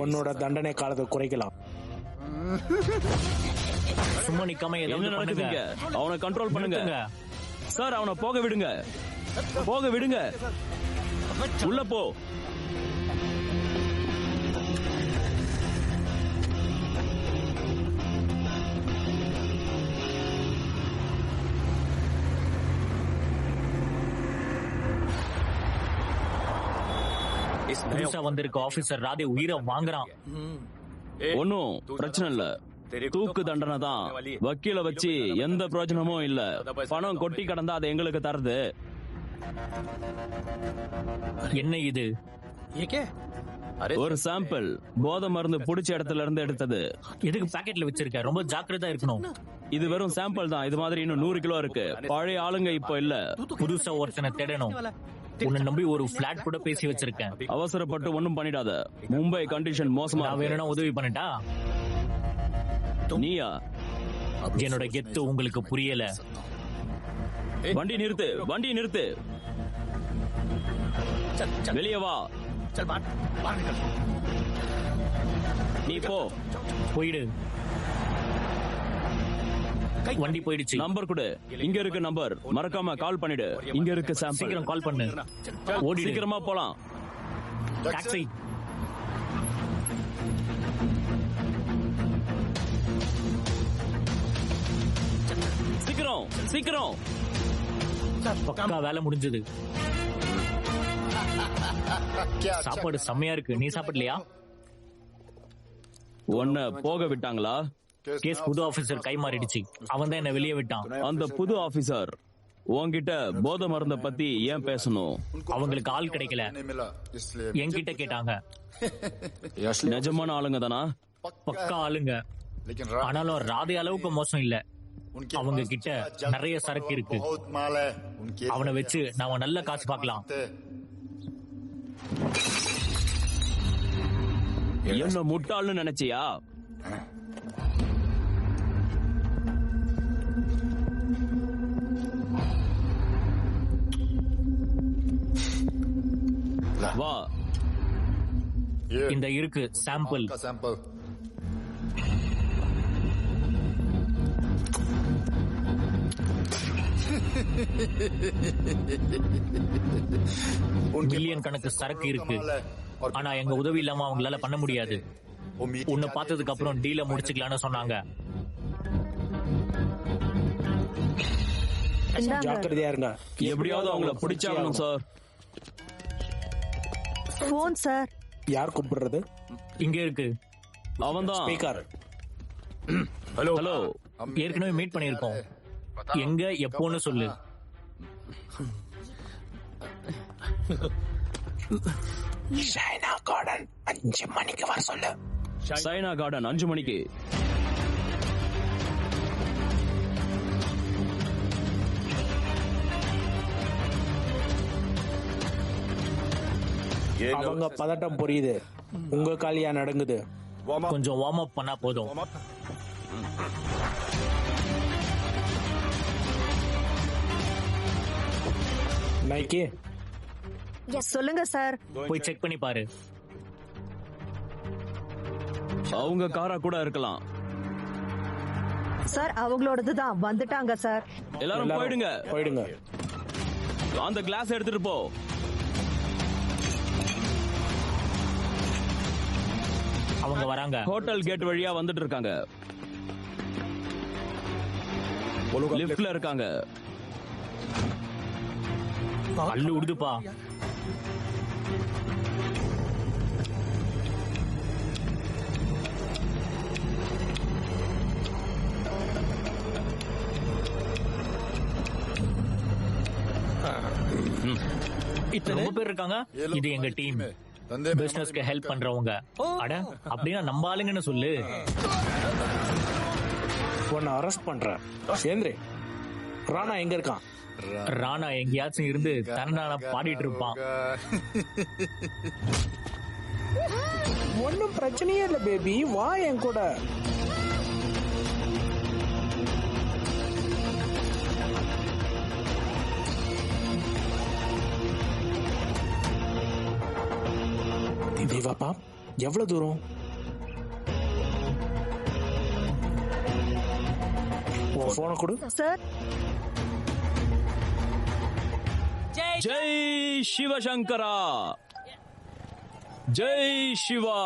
உன்னோட தண்டனை காலத்தை குறைக்கலாம். சும்மா நிக்காம என்ன ஏதாவது நடக்குதுங்க? பண்ணுங்க. அவனை கண்ட்ரோல் பண்ணுங்க நிறுத்துங்க. சார். அவனை போக விடுங்க, போக விடுங்க. உள்ள போ. புதுசா வந்திருக்க ஆபீசர் ராதே உயிரை வாங்குறான். ஒன்னும் பிரச்சனை இல்ல. தூக்கு தண்டனை தான். வக்கீல வச்சு எந்த பிரயோஜனமும் இல்ல. பணம் கொட்டி கடந்தா அது எங்களுக்கு தருது. என்ன இது? ஒரு சாம்பிள் போதை மருந்து புடிச்ச இடத்துல இருந்து எடுத்தது. எதுக்கு பாக்கெட்ல வச்சிருக்க? ரொம்ப ஜாக்கிரதா இருக்கணும். இது வெறும் சாம்பிள் தான். இது மாதிரி இன்னும் 100 கிலோ இருக்கு. பழைய ஆளுங்க இப்போ இல்ல. புதுசா ஒருத்தனை தேடணும். உன்னை நம்பி ஒரு பிளாட் கூட பேசி வச்சிருக்கேன். அவசரப்பட்டு ஒண்ணும் பண்ணிடாத. மும்பை கண்டிஷன் மோசமா நான் இருக்கு. வேணும்னா உதவி பண்ணட்டா? நீயா? என்னோட கெத்து உங்களுக்கு புரியல. வண்டி நிறுத்து, வண்டி நிறுத்து. வெளியே வா. நீ போ. போயிடு. வண்டி போயிடுச்சு. நம்பர் கொடு. இங்க இருக்கு நம்பர். மறக்காம கால் பண்ணிடு. இங்க இருக்கு சாம்பிள். சீக்கிரம் கால் பண்ணு. ஓடி சீக்கிரமா போலாம். டாக்ஸி. சீக்கிரம் சீக்கிரம். பக்கா வேலை முடிஞ்சது. சாப்பாடு செம்மையா இருக்கு. நீ சாப்பிடலையா? உன்னை போக விட்டாங்களா? கேஸ் புது ஆபீசர் கை மாறிடுச்சு. அவன் தான் என்ன வெளியே விட்டான். அந்த புது ஆபீசர் உன்கிட்ட போதை மருந்த பத்தி ஏன் பேசணும்? அவங்களுக்கு ஆள் கிடைக்கல. என்கிட்ட கேட்டாங்க. நிஜமான ஆளுங்க தானா? பக்கா ஆளுங்க. ஆனாலும் ராதே அளவுக்கு மோசம் இல்ல. அவங்க கிட்ட நிறைய சரக்கு இருக்கு. அவனை வச்சு நாம நல்ல காசு பார்க்கலாம். என்ன முட்டாள்னு நினைச்சியா? வா. இந்த இருக்கு சாம்பிள். மில்லியன் கணக்கு சரக்கு இருக்கு. ஆனா எங்க உதவி இல்லாம அவங்களால பண்ண முடியாது. உன்னை பார்த்ததுக்கு அப்புறம் டீல முடிச்சுக்கலாம்னு சொன்னாங்க. ஜாக்கிரதையா இருங்க. எப்படியாவது அவங்கள பிடிச்சாகணும் சார். Phone sir. யார் கூப்பிடுறது? இங்க இருக்கு. அவன்தான். ஸ்பீக்கர். Hello hello. ஏற்கனவே மீட் பண்ணிருக்கோம். எங்க எப்போன்னு சொல்லு. ஷைனா கார்டன் 5 மணிக்கு வர சொல்லு. சைனா கார்டன் 5 மணிக்கு. அவங்க பதட்டம் புரியுது. உங்க காலியா நடங்குது. கொஞ்சம் வார்ம் அப் பண்ணா போதும். நைக்கி சொல்லுங்க சார். போய் செக் பண்ணி பாரு. அவங்க காரா கூட இருக்கலாம். சார் அவங்களோடதுதான். வந்துட்டாங்க சார். எல்லாரும் போயிடுங்க. போயிடுங்க. அந்த கிளாஸ் எடுத்துட்டு போ. அவங்க வராங்க. ஹோட்டல் கேட் வழியா வந்துட்டு இருக்காங்க. லிஃப்ட்ல இருக்காங்க. அள்ளு உடுதுப்பா. ரொம்ப பேர் இருக்காங்க. இது எங்க டீம். பிசினஸ்க்கு ஹெல்ப் பண்றவங்க. அட அப்படின்னா நம்ம ஆளுங்கன்னு சொல்லு. உன்னை அரெஸ்ட் பண்றேன். சேந்திரே, ராணா எங்க இருக்கான்? ராணா எங்கேயாச்சும் இருந்து தன்னால பாடிட்டு இருப்பான். ஒன்னும் பிரச்சனையே இல்ல பேபி, வா என் கூட. தேவாப்பா, எவ்வளவு தூரம்? உன் போனை கொடு. சார் ஜெய் சிவசங்கரா, ஜெய் சிவா.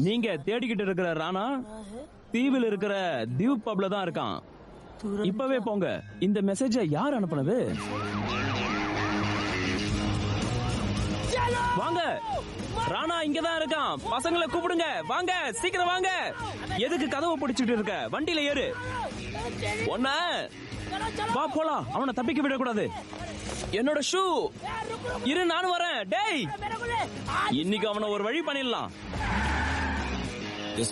நீங்க தேடிக்கிட்டு இருக்கிற ராணா தீவில் இருக்கிற தீவ் பப்ல தான் இருக்கான். இப்பவே போங்க. இந்த மெசேஜை யார் அனுப்புனது? வாங்க, ராணா இங்கதான் இருக்கான். பசங்களை கூப்பிடுங்க. வாங்க, சீக்கிரம் வாங்க. எதுக்கு கதவை பிடிச்சிட்டு இருக்க? வண்டியில ஏறு. ஒன்ன வா போலாம். அவனை தப்பிக்க விடக்கூடாது. என்னோட ஷூ இரு, நானும் வரேன். டேய், இன்னைக்கு அவனை ஒரு வழி பண்ணிடலாம்.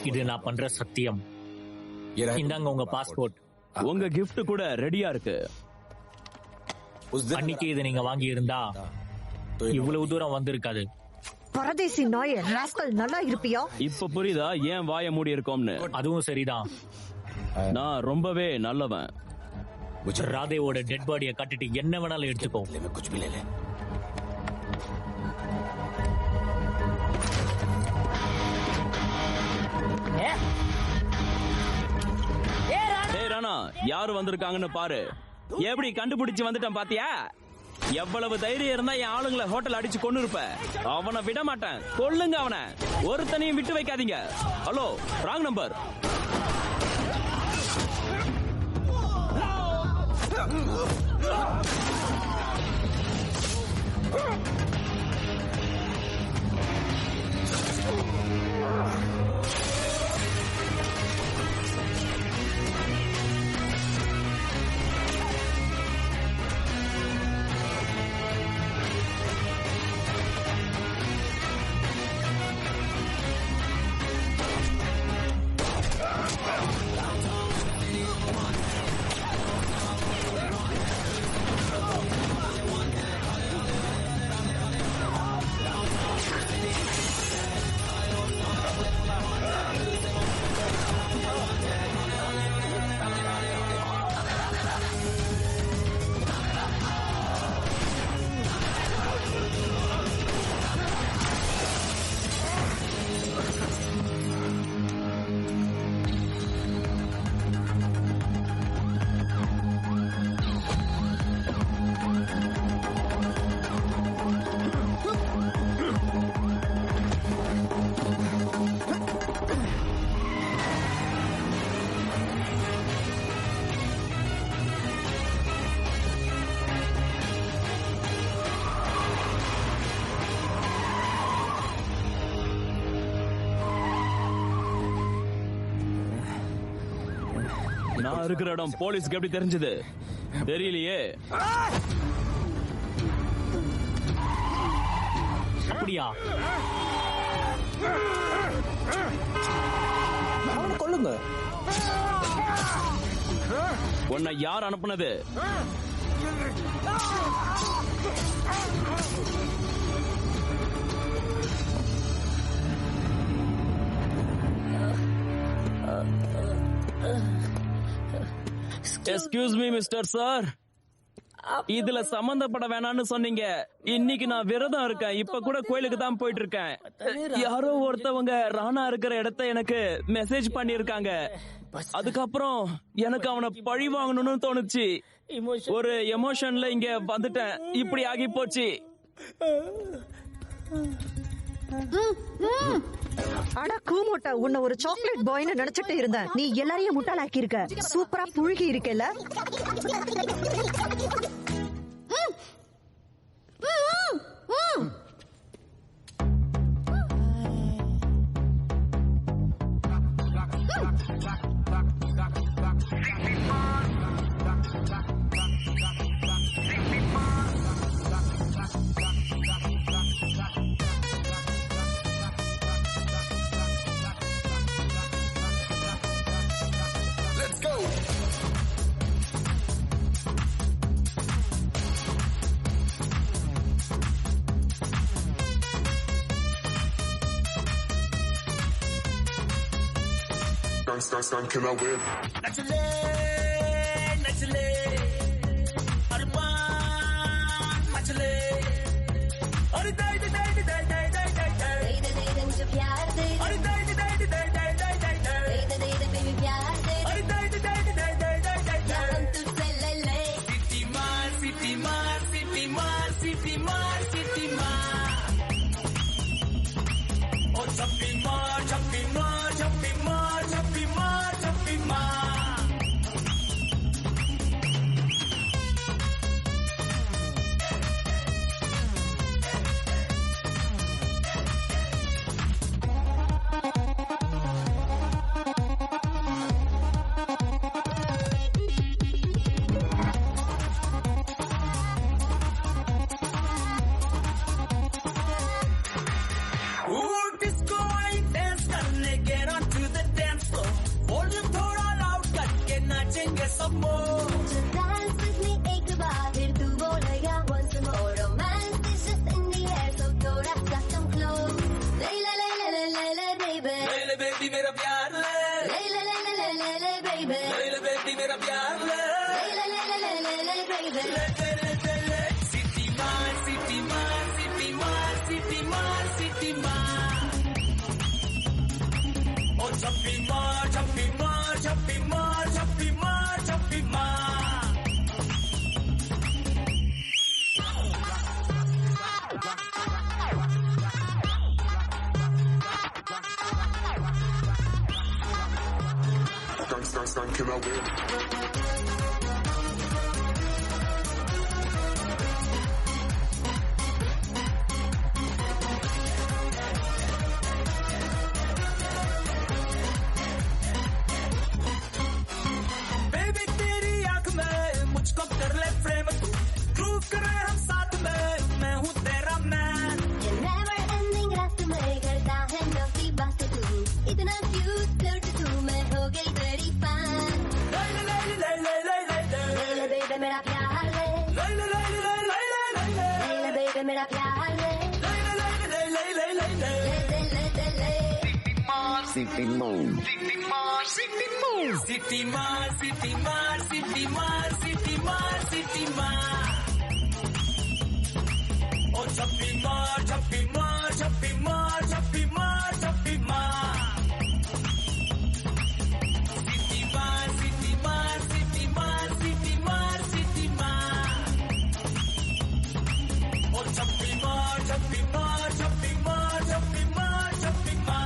இது நான் பண்ற சத்தியம். இந்தாங்க உங்க பாஸ்போர்ட். உங்க கிஃப்ட் கூட ரெடியா இருக்கு. அன்னைக்கு இதை நீங்க வாங்கி இருந்தா இவ்வளவு தூரம் வந்திருக்காது. பரதேசி நாய் ராஸ்கல், நல்லா இருப்பியா? இப்ப புரியுதா ஏன் வாய மூடி இருக்கோம்னு? அதுவும் சரிதான். நான் ரொம்பவே நல்லவன். ராதேவோட டெட் பாடியை கட்டிட்டு என்ன வேணாலும் எடுத்துக்கோ. ஏய் ராணா, யாரு வந்திருக்காங்கன்னு பாரு. எப்படி கண்டுபிடிச்சு வந்துட்டான் பாத்தியா? எவ்வளவு தைரியம் இருந்தா என் ஆளுங்களை ஹோட்டல் அடிச்சு கொண்டு இருப்ப. அவனை விட மாட்டேன். கொல்லுங்க அவனை. ஒருத்தனையும் விட்டு வைக்காதீங்க. Hello, wrong number. நான் இருக்கிற இடம் போலீஸ்க்கு எப்படி தெரிஞ்சது? தெரியலையே. அப்படியா? அவனை கொல்லுங்க. உன்னை யார் அனுப்புனது? எக்ஸ்கியூஸ் மீ மிஸ்டர் சார், இதுல சம்பந்தப்பட வேணாம்னு சொன்னீங்க. இன்னைக்கு நான் விரதம் இருக்கேன். இப்ப கூட கோயிலுக்கு தான் போயிட்டு இருக்கேன். யாரோ ஒருத்தவங்க ராணா இருக்கிற இடத்த எனக்கு மெசேஜ் பண்ணிருக்காங்க. அதுக்கப்புறம் எனக்கு அவனை பழி வாங்கணும்னு தோணுச்சு. ஒரு எமோஷன்ல இங்க வந்துட்டேன். இப்படி ஆகி போச்சு. அட கூமுட்டை, உன்னை ஒரு சாக்லேட் பாய்னு நினைச்சிட்டு இருந்தேன். நீ எல்லாரையும் முட்டாளாக்கி இருக்க. சூப்பரா புழுகி இருக்கல. Can I win? Nachale, nachale, arman, nachale. Are dai dai dai dai dai dai dai dai. Dai dai dai mujhe pyar de. Are dai dai dai dai dai dai dai dai. Dai dai dai baby pyar de. Are dai dai dai dai dai dai dai dai. Hum tujhse le le. City maar, city maar, city maar, city maar, city maar. Oh chappi maar, chappi maar, chappi maar, chappi maar, chappi maar. Can I win? Baby तेरी आंख में मुझको कर ले frame तू prove करे हम साथ में मैं हूँ तेरा मैन never ending रात में करता है नौकी बात तू इतना क्यूट क्यूट तू मैं हो गई तेरी फैन baby मेरा प्यार ले baby मेरा प्यार ले City Mar, City Mar, City Mar, City Mar, City Mar, City Mar, City Mar, City Mar. Oh, Chappi Mar, Chappi Mar, Chappi Mar, Chappi Mar, Chappi Mar. City Mar, City Mar, City Mar, City Mar, City Mar. Oh, Chappi Mar, Chappi Mar, Chappi Mar, Chappi Mar, Chappi Mar.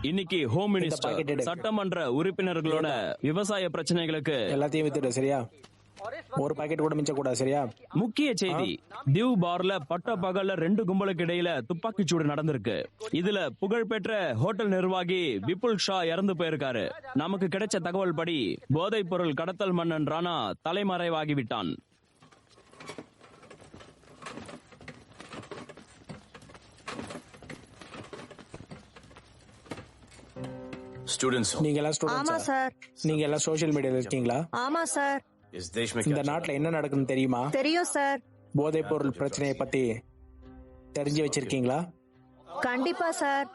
இன்னைக்கு home minister packet எடு. சட்டமன்ற உறுப்பினர்களோட விவசாய பிரச்சனைகளுக்கு எல்லாத்தையும் வித்துடு, சரியா? ஒரு packet கூட மிஞ்ச கூடாது, சரியா? முக்கிய செய்தி, திவ் பார்ல பட்ட பகல்ல 2 கும்பலுக்கு இடையில துப்பாக்கிச்சூடு நடந்திருக்கு. இதுல புகழ்பெற்ற ஹோட்டல் நிர்வாகி விபுல் ஷா இறந்து போயிருக்காரு. நமக்கு கிடைச்ச தகவல் படி போதைப் பொருள் கடத்தல் மன்னன் ராணா தலைமறைவாகிவிட்டான். நீங்க எல்லாம் ஆமா ஸ்டூடெண்ட்ஸ், சார். நீங்க எல்லாம் சோஷியல் மீடியால இருக்கீங்களா? ஆமா சார். இந்த நாட்டுல என்ன நடக்குன்னு தெரியுமா? தெரியும் சார். போதைப் பொருள் பிரச்சனையை பத்தி தெரிஞ்சு வச்சிருக்கீங்களா? கண்டிப்பா சார்.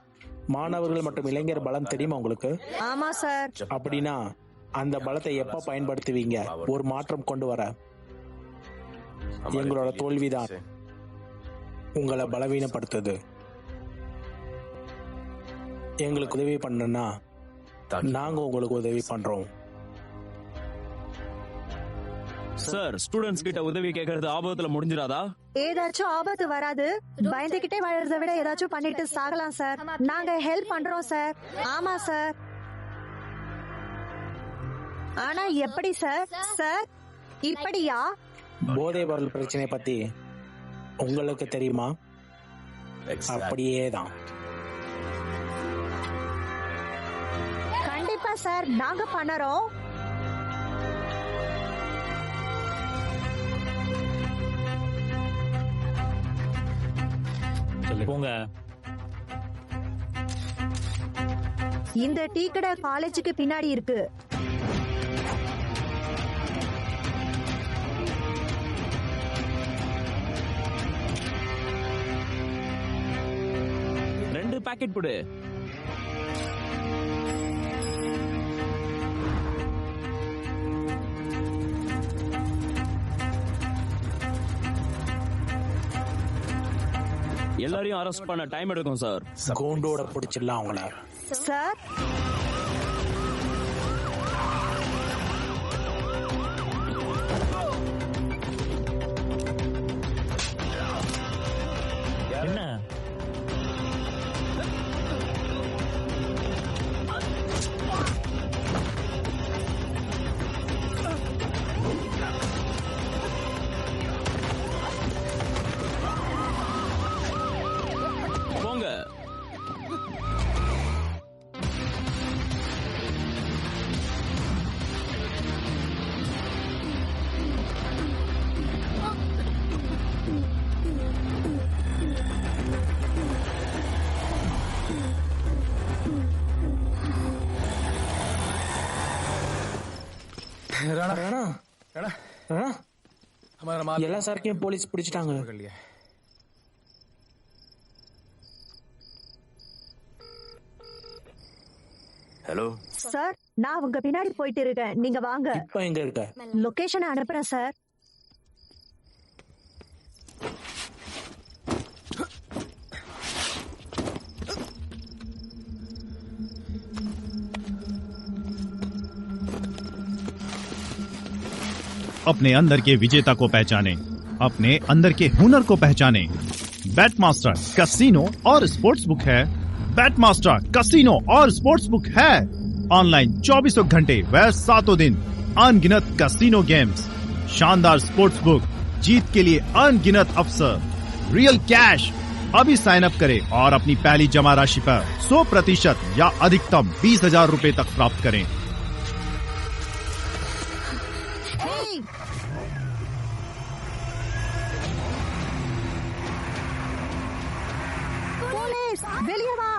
மாணவர்கள் மற்றும் இளைஞர் பலம் தெரியுமா உங்களுக்கு? ஆமா சார். அப்படின்னா அந்த பலத்தை எப்ப பயன்படுத்துவீங்க ஒரு மாற்றம் கொண்டு வர? எங்களோட தோல்விதான் உங்களை பலவீனப்படுத்துது. எங்களுக்கு உதவி பண்ணனா நாங்க உங்களுக்கு உதவி பண்றோம். சார், ஸ்டூடெண்ட்ஸ் கிட்ட உதவி கேட்கறது ஆபத்துல முடிஞ்சிடாதா? ஏதாச்சும் ஆபத்து வராது. பயந்துகிட்டே வாழறத விட ஏதாச்சும் பண்ணிட்டு சாகலாம் சார். நாங்க ஹெல்ப் பண்றோம் சார். ஆமா சார். ஆனா எப்படி சார்? சார் இப்படியா? போதை பொருள் பிரச்சனை பத்தி உங்களுக்கு தெரியுமா? அப்படியே தான். கண்டிப்பா சார், நாங்க பண்ணறோம். போங்க. இந்த டீ கடை காலேஜுக்கு பின்னாடி இருக்கு. ரெண்டு பாக்கெட் கொடு. எல்லாரையும் அரெஸ்ட் பண்ண டைம் எடுக்கும் சார். கூண்டோட பிடிச்சிடலாம் அவங்கள. சார் என்ன? போங்க. எல்லா சார்க்கையும் போலீஸ் பிடிச்சிட்டாங்க. ஹலோ சார், நான் உங்க பின்னாடி போயிட்டு இருக்கேன். நீங்க வாங்க. இப்ப எங்க இருக்க? லொகேஷன் அனுப்புறேன் சார். अपने अंदर के विजेता को पहचाने, अपने अंदर के हुनर को पहचाने। बैटमास्टर कैसीनो और स्पोर्ट्स बुक है। बैटमास्टर कैसीनो और स्पोर्ट्स बुक है ऑनलाइन 24 घंटे व 7 दिन। अनगिनत कैसीनो गेम्स, शानदार स्पोर्ट्स बुक, जीत के लिए अनगिनत अवसर, रियल कैश। अभी साइन अप करें और अपनी पहली जमा राशि पर 100% या अधिकतम 20,000 रूपए तक प्राप्त करें। போலீஸ் வெளியே வா.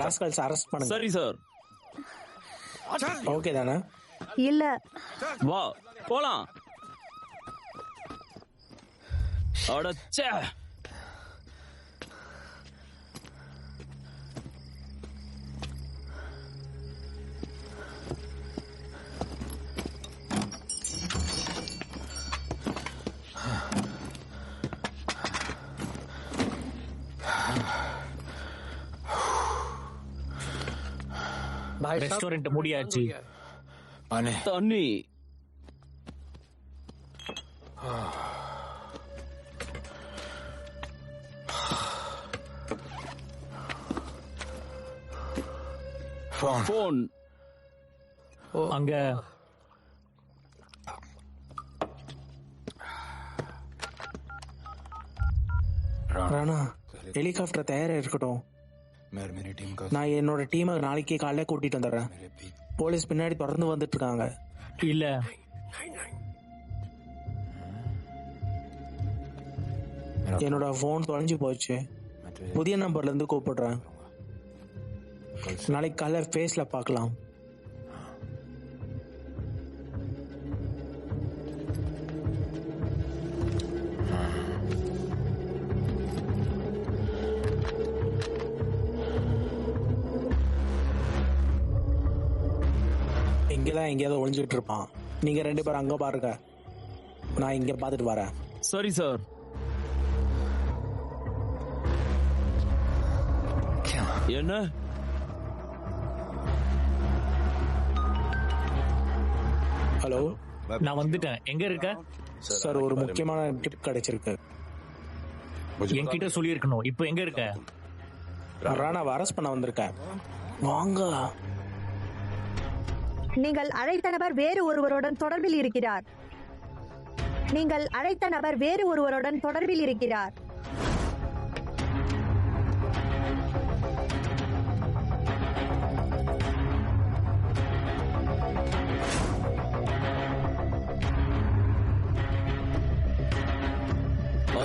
ராஸ்கல்ஸ் அரெஸ்ட் பண்ணுங்க. சரி சார். ஓகே தானே? இல்ல வா போலாம். அடச்சே. ரெஸ்டாரண்ட் முடியாச்சு. தண்ணி. போன் அங்க. ராணா, ஹெலிகாப்டர் தயாரா இருக்கட்டும். நான் என்னோட டீமை நாளைக்கு காலையில கூட்டிட்டு வந்துடுறேன். போலீஸ் பின்னாடி தொடர்ந்து வந்துட்டு இருக்காங்க. இல்ல, என்னோட போன் தொலைஞ்சு போச்சு. புதிய நம்பர்ல இருந்து கூப்பிடுறேன். நாளைக்கு காலையில ஃபேஸ்ல பார்க்கலாம். இங்கதான் எங்கேயாவது ஒளிஞ்சுட்டு இருப்பான். நீங்க 2 பேரும் அங்க பாருங்க, நான் இங்க பாத்துட்டு வரேன். சரி சார். என்ன? ஹலோ, நான் வந்துட்டேன். எங்க இருக்க? சார், ஒரு முக்கியமான டிப் கிடைச்சிருக்கு. என்கிட்ட சொல்லியிருக்கணும். இப்போ எங்க இருக்க? ராணாவை அரெஸ்ட் பண்ண வந்திருக்கேன். வாங்க. நீங்கள் அழைத்த நபர் வேறு ஒருவருடன் தொடர்பில் இருக்கிறார். நீங்கள் அழைத்த நபர் வேறு ஒருவருடன் தொடர்பில் இருக்கிறார்.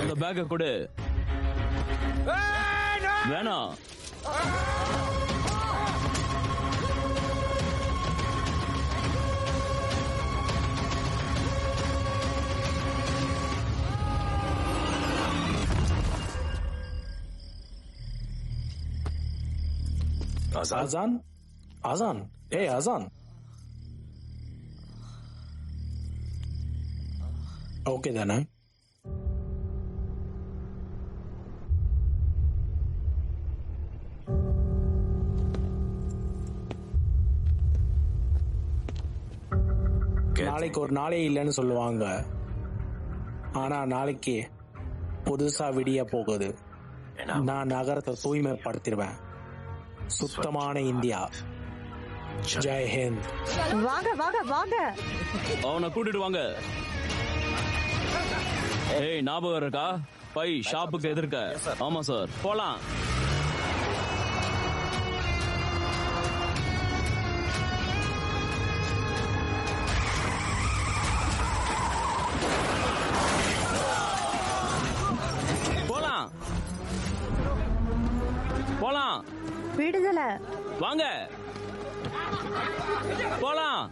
அந்த பேக்க கொடு. வேணாம். அசான், அசான், ஏய் அசான். ஓகே தானே? நாளைக்கு ஒரு நாளே இல்லைன்னு சொல்லுவாங்க. ஆனா நாளைக்கு புதுசா விடிய போகுது. நான் நகரத்தை தூய்மைப்படுத்திடுவேன். சுத்தமான இந்தியா. ஜெய் ஹிந்த். வாங்க வாங்க வாங்க. அவனை கூட்டிட்டு வாங்க. ஏய், ஞாபகம் இருக்கா? பை ஷாப்புக்கு எதிர்க்க. ஆமா சார், போலாம். போலாம் போலாம். விடுதலை. வாங்க போலாம்.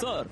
சார்,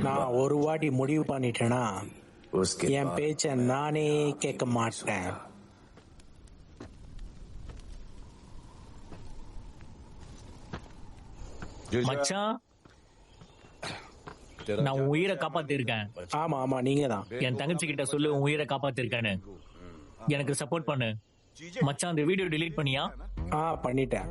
நான் ஒரு வாட்டி முடிவு பண்ணிட்டேனா என் பேச்ச நானே கேட்க மாட்டேன். மச்சான், நான் உன் உயிரை காப்பாத்திருக்கேன். ஆமா ஆமா, நீங்க தான். என் தங்கச்சி கிட்ட சொல்லு உன் உயிரை காப்பாத்திருக்கேன்னு. எனக்கு சப்போர்ட் பண்ணு மச்சான். அந்த வீடியோ delete பண்ணியா? பண்ணிட்டேன்.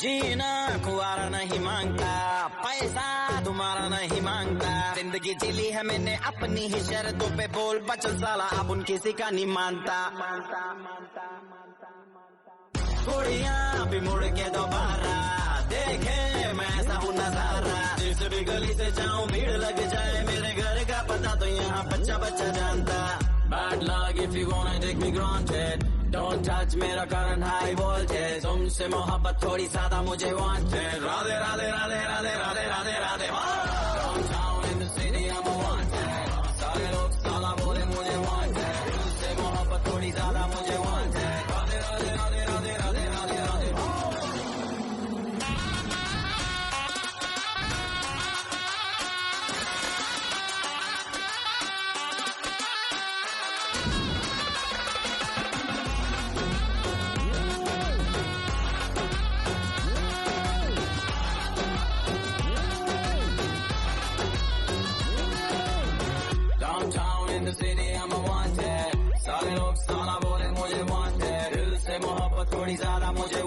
जीना कुआरा नहीं मांगता, पैसा तुम्हारा नहीं मांगता, जिंदगी जिली है मैंने अपनी ही शर्तों पे, बोल बचल साला अब उन किसी का नहीं मानता। कुड़ियाँ भी मुड़ के दोबारा देखे मैं ऐसा हूँ नजारा, जिस भी गली से जाऊँ भीड़ लग जाए, मेरे घर का पता तो यहाँ बच्चा बच्चा जानता। Bad luck if you wanna take me granted, don't touch मेरा current high voltage, तुमसे मोहब्बत थोड़ी ज्यादा मुझे wanted, Radhe Radhe Radhe Radhe Radhe Radhe Radhe. Downtown in the city I'm a wanted, सारे लोग साला बोले मुझे wanted, तुमसे मोहब्बत थोड़ी ज्यादा मुझे wanted, राधे राधे राधे राधे राधे राधे राधे। ज्यादा मुझे